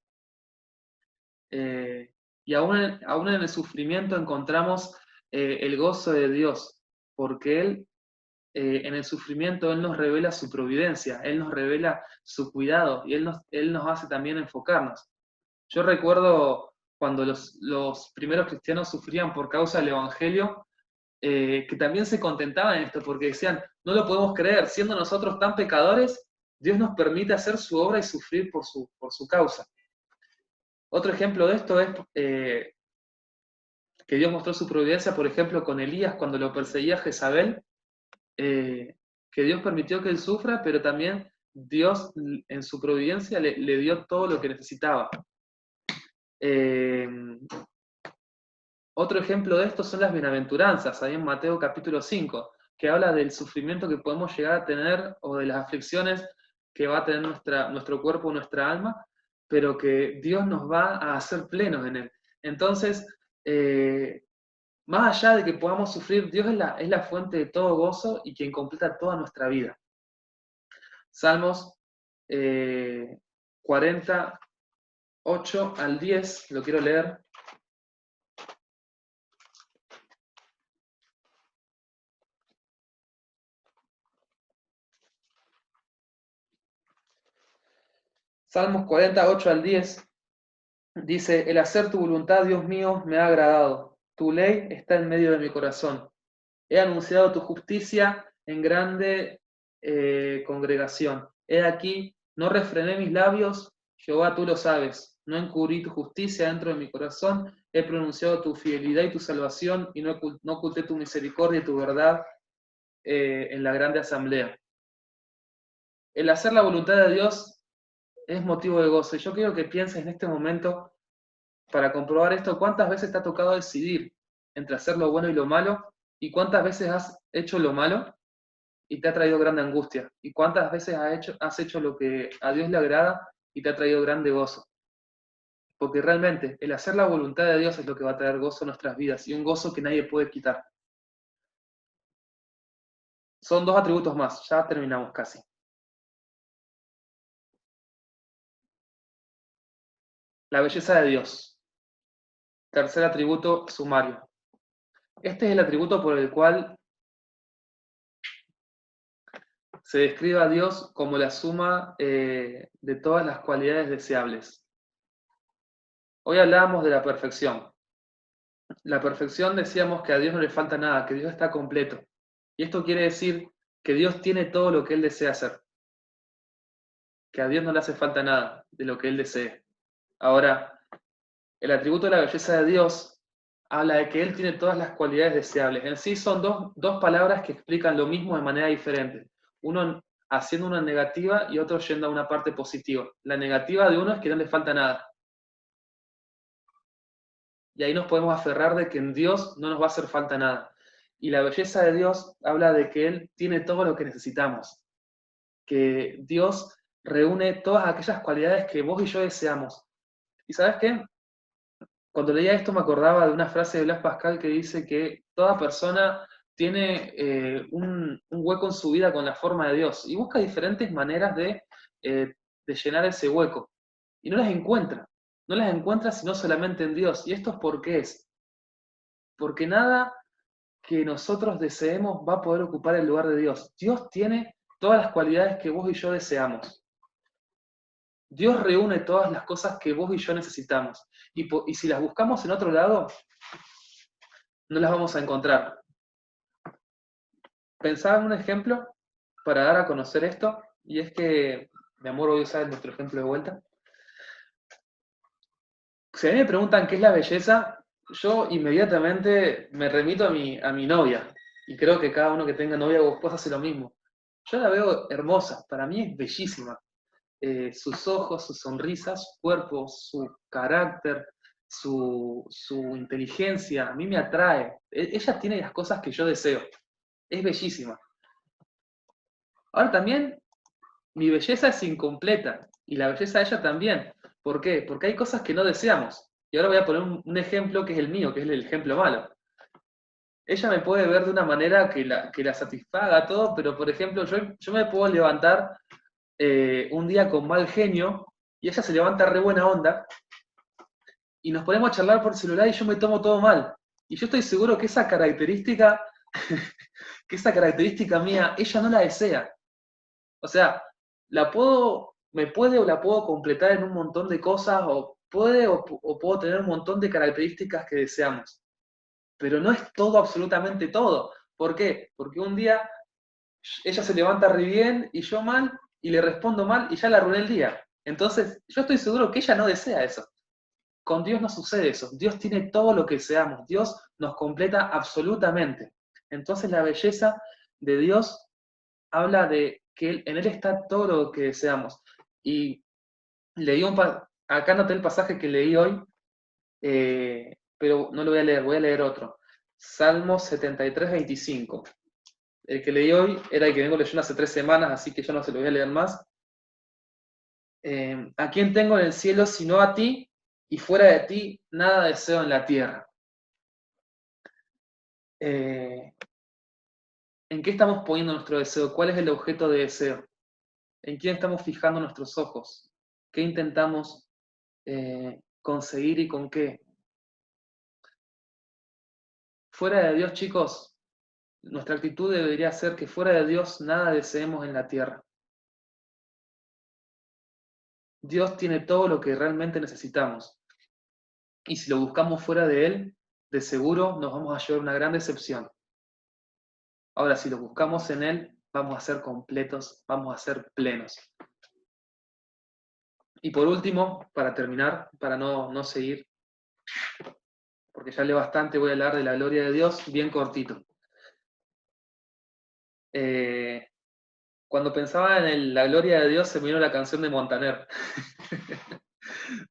Y aún en el sufrimiento encontramos el gozo de Dios, porque en el sufrimiento Él nos revela su providencia, Él nos revela su cuidado y Él nos hace también enfocarnos. Yo recuerdo cuando los primeros cristianos sufrían por causa del Evangelio, que también se contentaban en esto, porque decían, no lo podemos creer, siendo nosotros tan pecadores, Dios nos permite hacer su obra y sufrir por su causa. Otro ejemplo de esto es que Dios mostró su providencia, por ejemplo, con Elías cuando lo perseguía Jezabel, que Dios permitió que él sufra, pero también Dios en su providencia le dio todo lo que necesitaba. Otro ejemplo de esto son las bienaventuranzas, ahí en Mateo capítulo 5, que habla del sufrimiento que podemos llegar a tener o de las aflicciones que va a tener nuestro cuerpo o nuestra alma, pero que Dios nos va a hacer plenos en él. Entonces, más allá de que podamos sufrir, Dios es la fuente de todo gozo y quien completa toda nuestra vida. Salmos 48 al 10, lo quiero leer. Salmos 48 al 10 dice: el hacer tu voluntad, Dios mío, me ha agradado. Tu ley está en medio de mi corazón. He anunciado tu justicia en grande congregación. He aquí, no refrené mis labios, Jehová, tú lo sabes. No encubrí tu justicia dentro de mi corazón. He pronunciado tu fidelidad y tu salvación, y no oculté tu misericordia y tu verdad en la grande asamblea. El hacer la voluntad de Dios es motivo de gozo. Y yo quiero que pienses en este momento, para comprobar esto, cuántas veces te ha tocado decidir entre hacer lo bueno y lo malo, y cuántas veces has hecho lo malo y te ha traído grande angustia, y cuántas veces has hecho lo que a Dios le agrada y te ha traído grande gozo. Porque realmente el hacer la voluntad de Dios es lo que va a traer gozo a nuestras vidas, y un gozo que nadie puede quitar. Son 2 atributos más, ya terminamos casi. La belleza de Dios. Tercer atributo sumario. Este es el atributo por el cual se describe a Dios como la suma de todas las cualidades deseables. Hoy hablábamos de la perfección. La perfección, decíamos que a Dios no le falta nada, que Dios está completo. Y esto quiere decir que Dios tiene todo lo que Él desea hacer. Que a Dios no le hace falta nada de lo que Él desee. Ahora, el atributo de la belleza de Dios habla de que Él tiene todas las cualidades deseables. En sí son dos palabras que explican lo mismo de manera diferente. Uno haciendo una negativa y otro yendo a una parte positiva. La negativa de uno es que no le falta nada. Y ahí nos podemos aferrar de que en Dios no nos va a hacer falta nada. Y la belleza de Dios habla de que Él tiene todo lo que necesitamos. Que Dios reúne todas aquellas cualidades que vos y yo deseamos. ¿Y sabes qué? Cuando leía esto me acordaba de una frase de Blas Pascal que dice que toda persona tiene un hueco en su vida con la forma de Dios y busca diferentes maneras de llenar ese hueco. Y no las encuentra. No las encuentra sino solamente en Dios. ¿Y esto es por qué es? Porque nada que nosotros deseemos va a poder ocupar el lugar de Dios. Dios tiene todas las cualidades que vos y yo deseamos. Dios reúne todas las cosas que vos y yo necesitamos. Y si las buscamos en otro lado, no las vamos a encontrar. Pensaba en un ejemplo para dar a conocer esto, y es que, mi amor, voy a usar nuestro ejemplo de vuelta. Si a mí me preguntan qué es la belleza, yo inmediatamente me remito a mi novia, y creo que cada uno que tenga novia o esposa hace lo mismo. Yo la veo hermosa, para mí es bellísima. Sus ojos, su sonrisa, su cuerpo, su carácter, su inteligencia, a mí me atrae. Ella tiene las cosas que yo deseo. Es bellísima. Ahora también, mi belleza es incompleta y la belleza de ella también. ¿Por qué? Porque hay cosas que no deseamos. Y ahora voy a poner un ejemplo que es el mío, que es el ejemplo malo. Ella me puede ver de una manera que la satisfaga todo, pero por ejemplo, yo me puedo levantar un día con mal genio y ella se levanta re buena onda y nos ponemos a charlar por celular y yo me tomo todo mal. Y yo estoy seguro que esa característica, mía, ella no la desea. O sea, me puede o la puedo completar en un montón de cosas, o puedo tener un montón de características que deseamos. Pero no es todo, absolutamente todo. ¿Por qué? Porque un día ella se levanta re bien y yo mal, y le respondo mal y ya la arruiné el día. Entonces, yo estoy seguro que ella no desea eso. Con Dios no sucede eso. Dios tiene todo lo que deseamos. Dios nos completa absolutamente. Entonces, la belleza de Dios habla de que en Él está todo lo que deseamos. Y leí acá anoté el pasaje que leí hoy, pero no lo voy a leer otro. Salmos 73, 25. El que leí hoy era el que vengo leyendo hace 3 semanas, así que yo no se lo voy a leer más. ¿A quién tengo en el cielo sino a ti? y fuera de ti nada deseo en la tierra. ¿En qué estamos poniendo nuestro deseo? ¿Cuál es el objeto de deseo? ¿En quién estamos fijando nuestros ojos? ¿Qué intentamos conseguir y con qué? Fuera de Dios, chicos, nuestra actitud debería ser que fuera de Dios nada deseemos en la tierra. Dios tiene todo lo que realmente necesitamos. Y si lo buscamos fuera de Él, de seguro nos vamos a llevar una gran decepción. Ahora, si lo buscamos en Él, vamos a ser completos, vamos a ser plenos. Y por último, para terminar, para no seguir, porque ya hablé bastante, voy a hablar de la gloria de Dios, bien cortito. Cuando pensaba en la gloria de Dios, se me vino la canción de Montaner.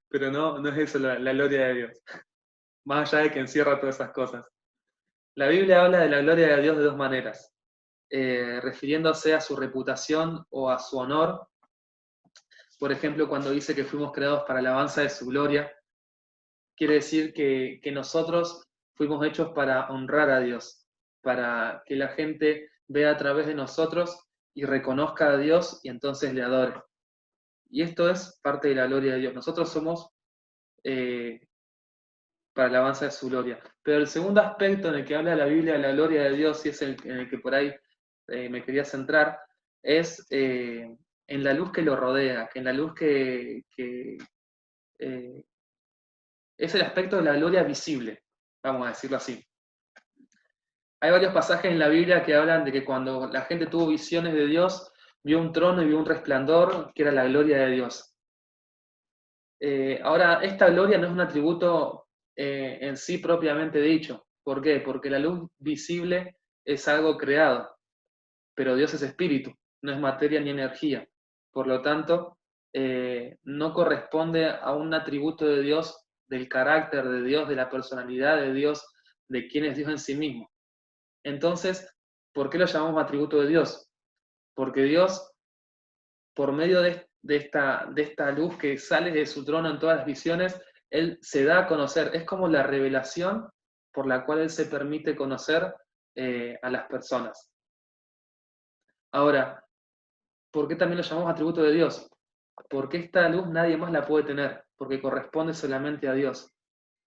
Pero no es eso la gloria de Dios. Más allá de que encierra todas esas cosas. La Biblia habla de la gloria de Dios de dos maneras. Refiriéndose a su reputación o a su honor. Por ejemplo, cuando dice que fuimos creados para la alabanza de su gloria, quiere decir que nosotros fuimos hechos para honrar a Dios, para que la gente vea a través de nosotros y reconozca a Dios y entonces le adore. Y esto es parte de la gloria de Dios. Nosotros somos para la alabanza de su gloria. Pero el segundo aspecto en el que habla la Biblia de la gloria de Dios, y es en el que por ahí me quería centrar, es en la luz que lo rodea, que en la luz que es el aspecto de la gloria visible, vamos a decirlo así. Hay varios pasajes en la Biblia que hablan de que cuando la gente tuvo visiones de Dios, vio un trono y vio un resplandor, que era la gloria de Dios. Ahora, esta gloria no es un atributo en sí propiamente dicho. ¿Por qué? Porque la luz visible es algo creado, pero Dios es espíritu, no es materia ni energía. Por lo tanto, no corresponde a un atributo de Dios, del carácter de Dios, de la personalidad de Dios, de quién es Dios en sí mismo. Entonces, ¿por qué lo llamamos atributo de Dios? Porque Dios, por medio de esta luz que sale de su trono en todas las visiones, Él se da a conocer. Es como la revelación por la cual Él se permite conocer a las personas. Ahora, ¿por qué también lo llamamos atributo de Dios? Porque esta luz nadie más la puede tener, porque corresponde solamente a Dios.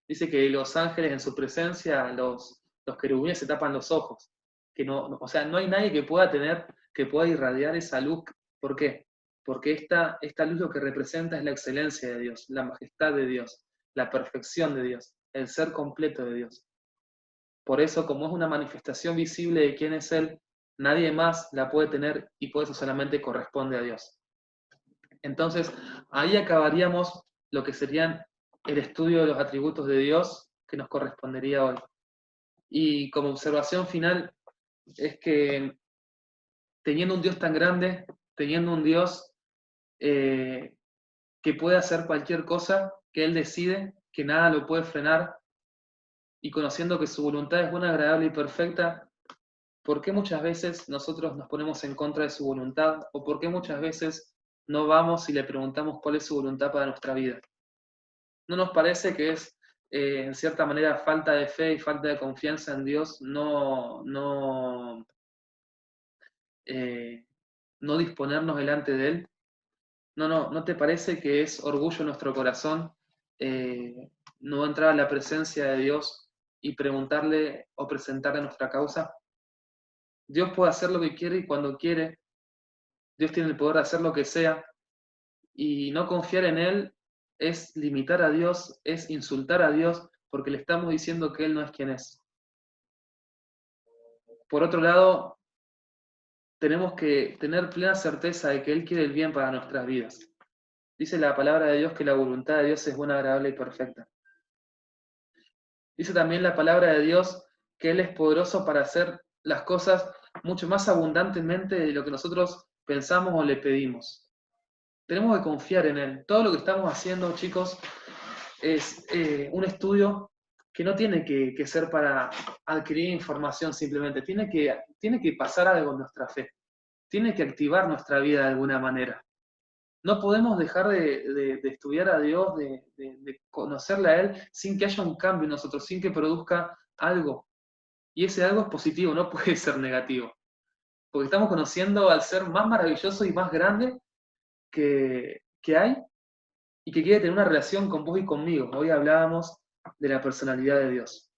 Dice que los ángeles en su presencia, los querubines se tapan los ojos. Que o sea, no hay nadie que pueda irradiar esa luz. ¿Por qué? Porque esta luz lo que representa es la excelencia de Dios, la majestad de Dios, la perfección de Dios, el ser completo de Dios. Por eso, como es una manifestación visible de quién es Él, nadie más la puede tener y por eso solamente corresponde a Dios. Entonces, ahí acabaríamos lo que serían el estudio de los atributos de Dios que nos correspondería hoy. Y como observación final, es que teniendo un Dios tan grande, teniendo un Dios que puede hacer cualquier cosa, que Él decide, que nada lo puede frenar, y conociendo que su voluntad es buena, agradable y perfecta, ¿por qué muchas veces nosotros nos ponemos en contra de su voluntad? ¿O por qué muchas veces no vamos y le preguntamos cuál es su voluntad para nuestra vida? ¿No nos parece que es, en cierta manera, falta de fe y falta de confianza en Dios no disponernos delante de Él? ¿No te parece que es orgullo en nuestro corazón no entrar a la presencia de Dios y preguntarle o presentarle nuestra causa? Dios puede hacer lo que quiere y cuando quiere. Dios tiene el poder de hacer lo que sea. Y no confiar en Él es limitar a Dios, es insultar a Dios, porque le estamos diciendo que Él no es quien es. Por otro lado, tenemos que tener plena certeza de que Él quiere el bien para nuestras vidas. Dice la palabra de Dios que la voluntad de Dios es buena, agradable y perfecta. Dice también la palabra de Dios que Él es poderoso para hacer las cosas mucho más abundantemente de lo que nosotros pensamos o le pedimos. Tenemos que confiar en Él. Todo lo que estamos haciendo, chicos, es un estudio que no tiene que ser para adquirir información simplemente. Tiene que pasar algo en nuestra fe. Tiene que activar nuestra vida de alguna manera. No podemos dejar de estudiar a Dios, de conocerle a Él, sin que haya un cambio en nosotros, sin que produzca algo. Y ese algo es positivo, no puede ser negativo. Porque estamos conociendo al ser más maravilloso y más grande que hay y que quiere tener una relación con vos y conmigo. Hoy hablábamos de la personalidad de Dios.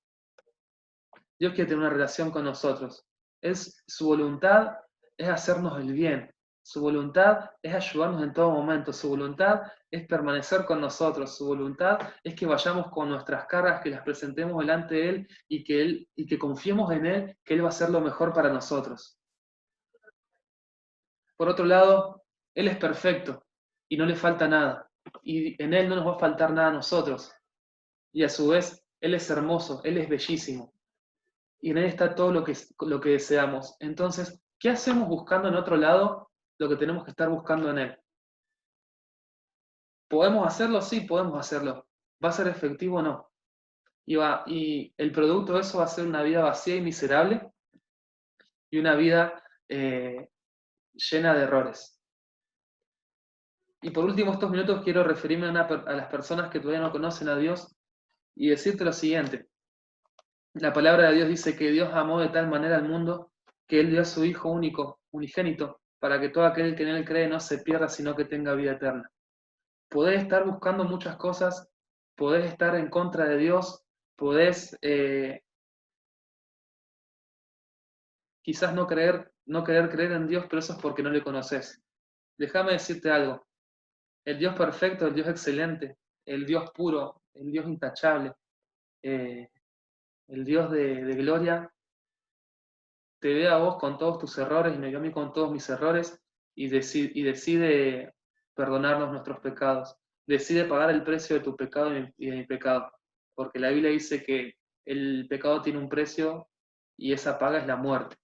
Dios quiere tener una relación con nosotros. Su voluntad es hacernos el bien. Su voluntad es ayudarnos en todo momento. Su voluntad es permanecer con nosotros. Su voluntad es que vayamos con nuestras cargas, que las presentemos delante de Él y que confiemos en Él, que Él va a hacer lo mejor para nosotros. Por otro lado, Él es perfecto y no le falta nada. Y en Él no nos va a faltar nada a nosotros. Y a su vez, Él es hermoso, Él es bellísimo. Y en Él está todo lo que deseamos. Entonces, ¿qué hacemos buscando en otro lado lo que tenemos que estar buscando en Él? ¿Podemos hacerlo? Sí, podemos hacerlo. ¿Va a ser efectivo o no? Y el producto de eso va a ser una vida vacía y miserable y una vida llena de errores. Y por último, estos minutos quiero referirme a las personas que todavía no conocen a Dios y decirte lo siguiente. La palabra de Dios dice que Dios amó de tal manera al mundo que Él dio a su Hijo único, unigénito, para que todo aquel que en Él cree no se pierda, sino que tenga vida eterna. Podés estar buscando muchas cosas, podés estar en contra de Dios, podés quizás no querer creer en Dios, pero eso es porque no le conoces. Déjame decirte algo. El Dios perfecto, el Dios excelente, el Dios puro, el Dios intachable, eh, el Dios de gloria, te ve a vos con todos tus errores y me vio a mí con todos mis errores y decide perdonarnos nuestros pecados. Decide pagar el precio de tu pecado y de mi pecado. Porque la Biblia dice que el pecado tiene un precio y esa paga es la muerte.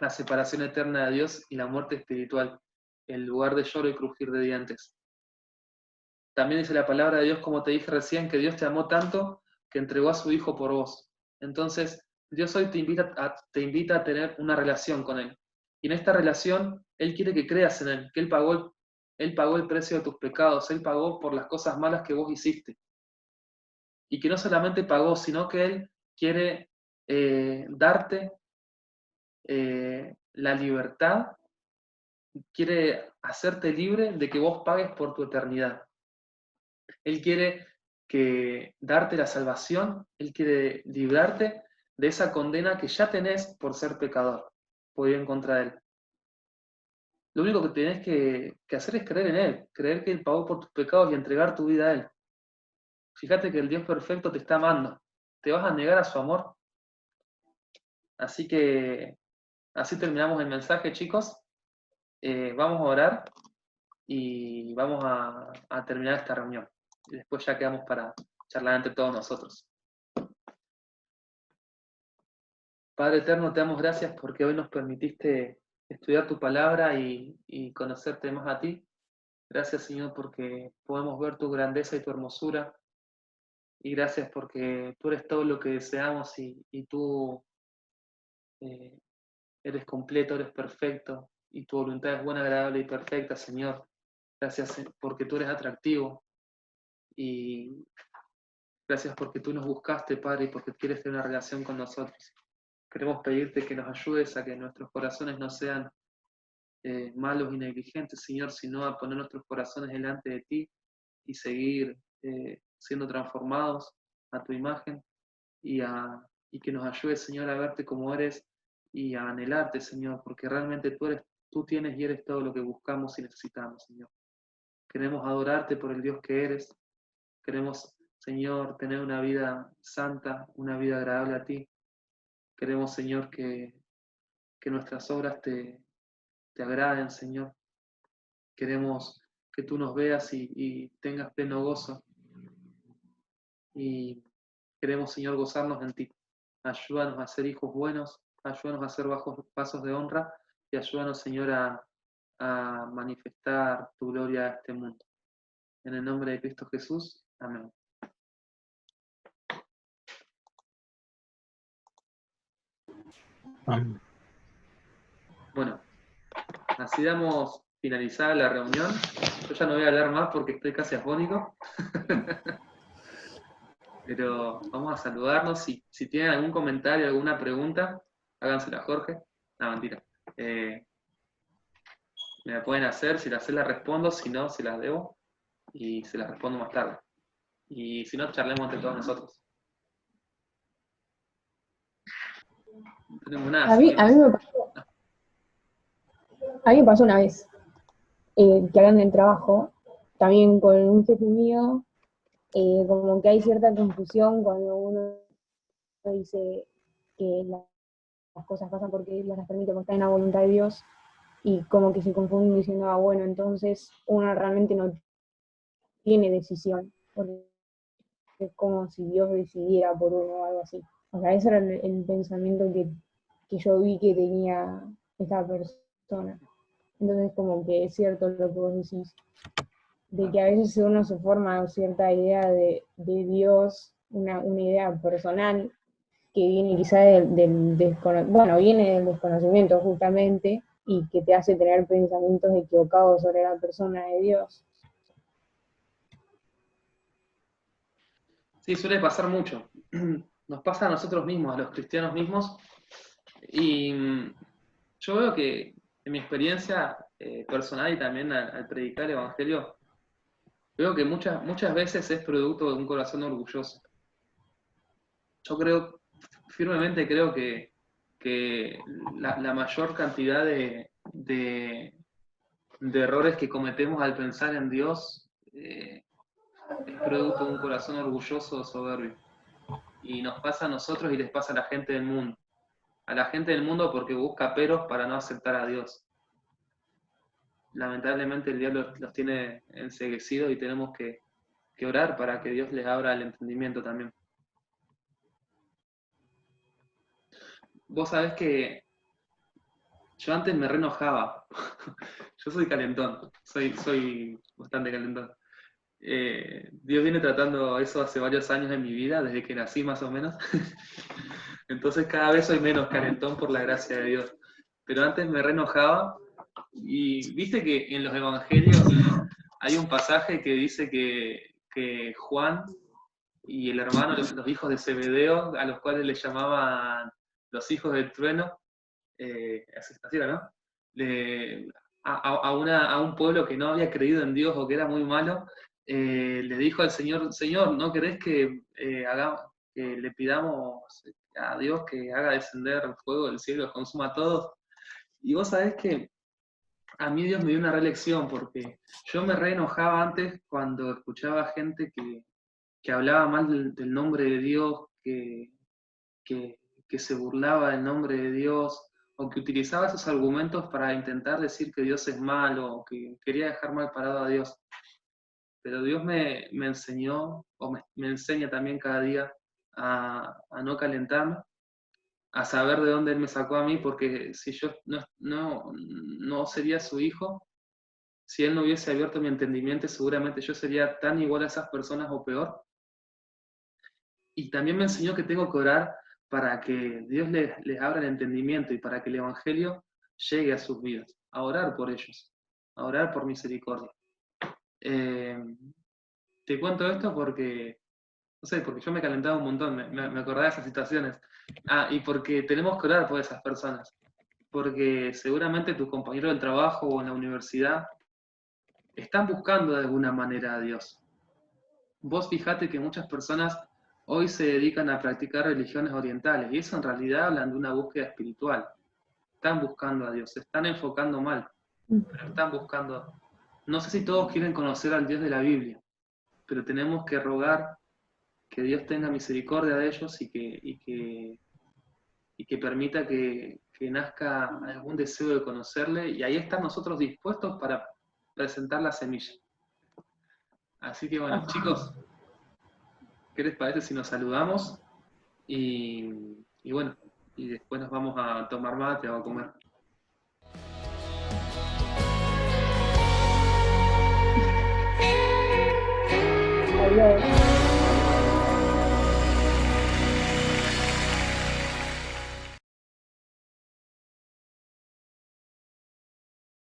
La separación eterna de Dios y la muerte espiritual. El lugar de lloro y crujir de dientes. También dice la palabra de Dios, como te dije recién, que Dios te amó tanto que entregó a su Hijo por vos. Entonces, Dios hoy te invita a tener una relación con Él. Y en esta relación, Él quiere que creas en Él, que Él pagó el precio de tus pecados, Él pagó por las cosas malas que vos hiciste. Y que no solamente pagó, sino que Él quiere darte la libertad, quiere hacerte libre de que vos pagues por tu eternidad. Él quiere darte la salvación, Él quiere librarte de esa condena que ya tenés por ser pecador, por ir en contra de Él. Lo único que tenés que hacer es creer en Él, creer que Él pagó por tus pecados y entregar tu vida a Él. Fíjate que el Dios perfecto te está amando. ¿Te vas a negar a su amor? Así que así terminamos el mensaje, chicos. Vamos a orar y vamos a terminar esta reunión. Y después ya quedamos para charlar entre todos nosotros. Padre eterno, te damos gracias porque hoy nos permitiste estudiar tu palabra y conocerte más a ti. Gracias, Señor, porque podemos ver tu grandeza y tu hermosura. Y gracias porque tú eres todo lo que deseamos y tú eh, eres completo, eres perfecto y tu voluntad es buena, agradable y perfecta, Señor. Gracias porque tú eres atractivo y gracias porque tú nos buscaste, Padre, y porque quieres tener una relación con nosotros. Queremos pedirte que nos ayudes a que nuestros corazones no sean malos y negligentes, Señor, sino a poner nuestros corazones delante de ti y seguir siendo transformados a tu imagen y que nos ayudes, Señor, a verte como eres y a anhelarte, Señor, porque realmente tú tienes y eres todo lo que buscamos y necesitamos, Señor. Queremos adorarte por el Dios que eres. Queremos, Señor, tener una vida santa, una vida agradable a ti. Queremos, Señor, que nuestras obras te agraden, Señor. Queremos que tú nos veas y tengas pleno gozo. Y queremos, Señor, gozarnos en ti. Ayúdanos a ser hijos buenos, ayúdanos a ser pasos de honra y ayúdanos, Señor, a manifestar tu gloria a este mundo. En el nombre de Cristo Jesús. Amén. Amén. Bueno, así damos finalizada la reunión. Yo ya no voy a hablar más porque estoy casi afónico. Pero vamos a saludarnos. Si tienen algún comentario, alguna pregunta, hágansela a Jorge. No, mentira. Me la pueden hacer, si las sé las respondo, si no, se las debo y se las respondo más tarde. Y si no, charlemos entre todos nosotros. No tenemos nada. A mí me pasó una vez que hablando del trabajo, también con un jefe mío, como que hay cierta confusión cuando uno dice que las cosas pasan porque Dios las permite, porque están en la voluntad de Dios, y como que se confunden diciendo, bueno, entonces uno realmente no tiene decisión, porque es como si Dios decidiera por uno o algo así. O sea, ese era el pensamiento que yo vi que tenía esta persona. Entonces, como que es cierto lo que vos decís, de que a veces uno se forma cierta idea de Dios, una idea personal, que viene quizá viene del desconocimiento justamente, y que te hace tener pensamientos equivocados sobre la persona de Dios. Sí, suele pasar mucho. Nos pasa a nosotros mismos, a los cristianos mismos. Y yo veo que en mi experiencia personal y también al predicar el Evangelio, veo que muchas veces es producto de un corazón orgulloso. Yo firmemente creo que la mayor cantidad de errores que cometemos al pensar en Dios es producto de un corazón orgulloso o soberbio. Y nos pasa a nosotros y les pasa a la gente del mundo. A la gente del mundo porque busca peros para no aceptar a Dios. Lamentablemente el diablo los tiene enceguecidos y tenemos que orar para que Dios les abra el entendimiento también. Vos sabés que yo antes me re enojaba. Yo soy calentón, soy bastante calentón. Dios viene tratando eso hace varios años en mi vida, desde que nací más o menos. Entonces cada vez soy menos calentón por la gracia de Dios. Pero antes me re enojaba y viste que en los evangelios hay un pasaje que dice que Juan y el hermano, los hijos de Zebedeo, a los cuales le llamaban los hijos del trueno, así era, ¿no? A un pueblo que no había creído en Dios o que era muy malo, le dijo al Señor, Señor, ¿no querés que le pidamos a Dios que haga descender el fuego del cielo y los consuma a todos? Y vos sabés que a mí Dios me dio una reelección porque yo me re enojaba antes cuando escuchaba gente que hablaba mal del nombre de Dios, que se burlaba del nombre de Dios, o que utilizaba esos argumentos para intentar decir que Dios es malo, o que quería dejar mal parado a Dios. Pero Dios me enseñó, o me enseña también cada día a no calentarme, a saber de dónde Él me sacó a mí, porque si yo no sería su hijo, si Él no hubiese abierto mi entendimiento, seguramente yo sería tan igual a esas personas o peor. Y también me enseñó que tengo que orar para que Dios les abra el entendimiento y para que el Evangelio llegue a sus vidas, a orar por ellos, a orar por misericordia. Te cuento esto porque, no sé, porque yo me calentaba un montón, me acordaba de esas situaciones. Y porque tenemos que orar por esas personas, porque seguramente tus compañeros del trabajo o en la universidad están buscando de alguna manera a Dios. Vos fijate que muchas personas hoy se dedican a practicar religiones orientales y eso en realidad hablan de una búsqueda espiritual. Están buscando a Dios, se están enfocando mal, pero están buscando. No sé si todos quieren conocer al Dios de la Biblia, pero tenemos que rogar que Dios tenga misericordia de ellos y que permita que nazca algún deseo de conocerle, y ahí están nosotros dispuestos para presentar la semilla. Así que bueno, chicos, ¿qué les parece si nos saludamos? Y bueno, y después nos vamos a tomar mate o a comer.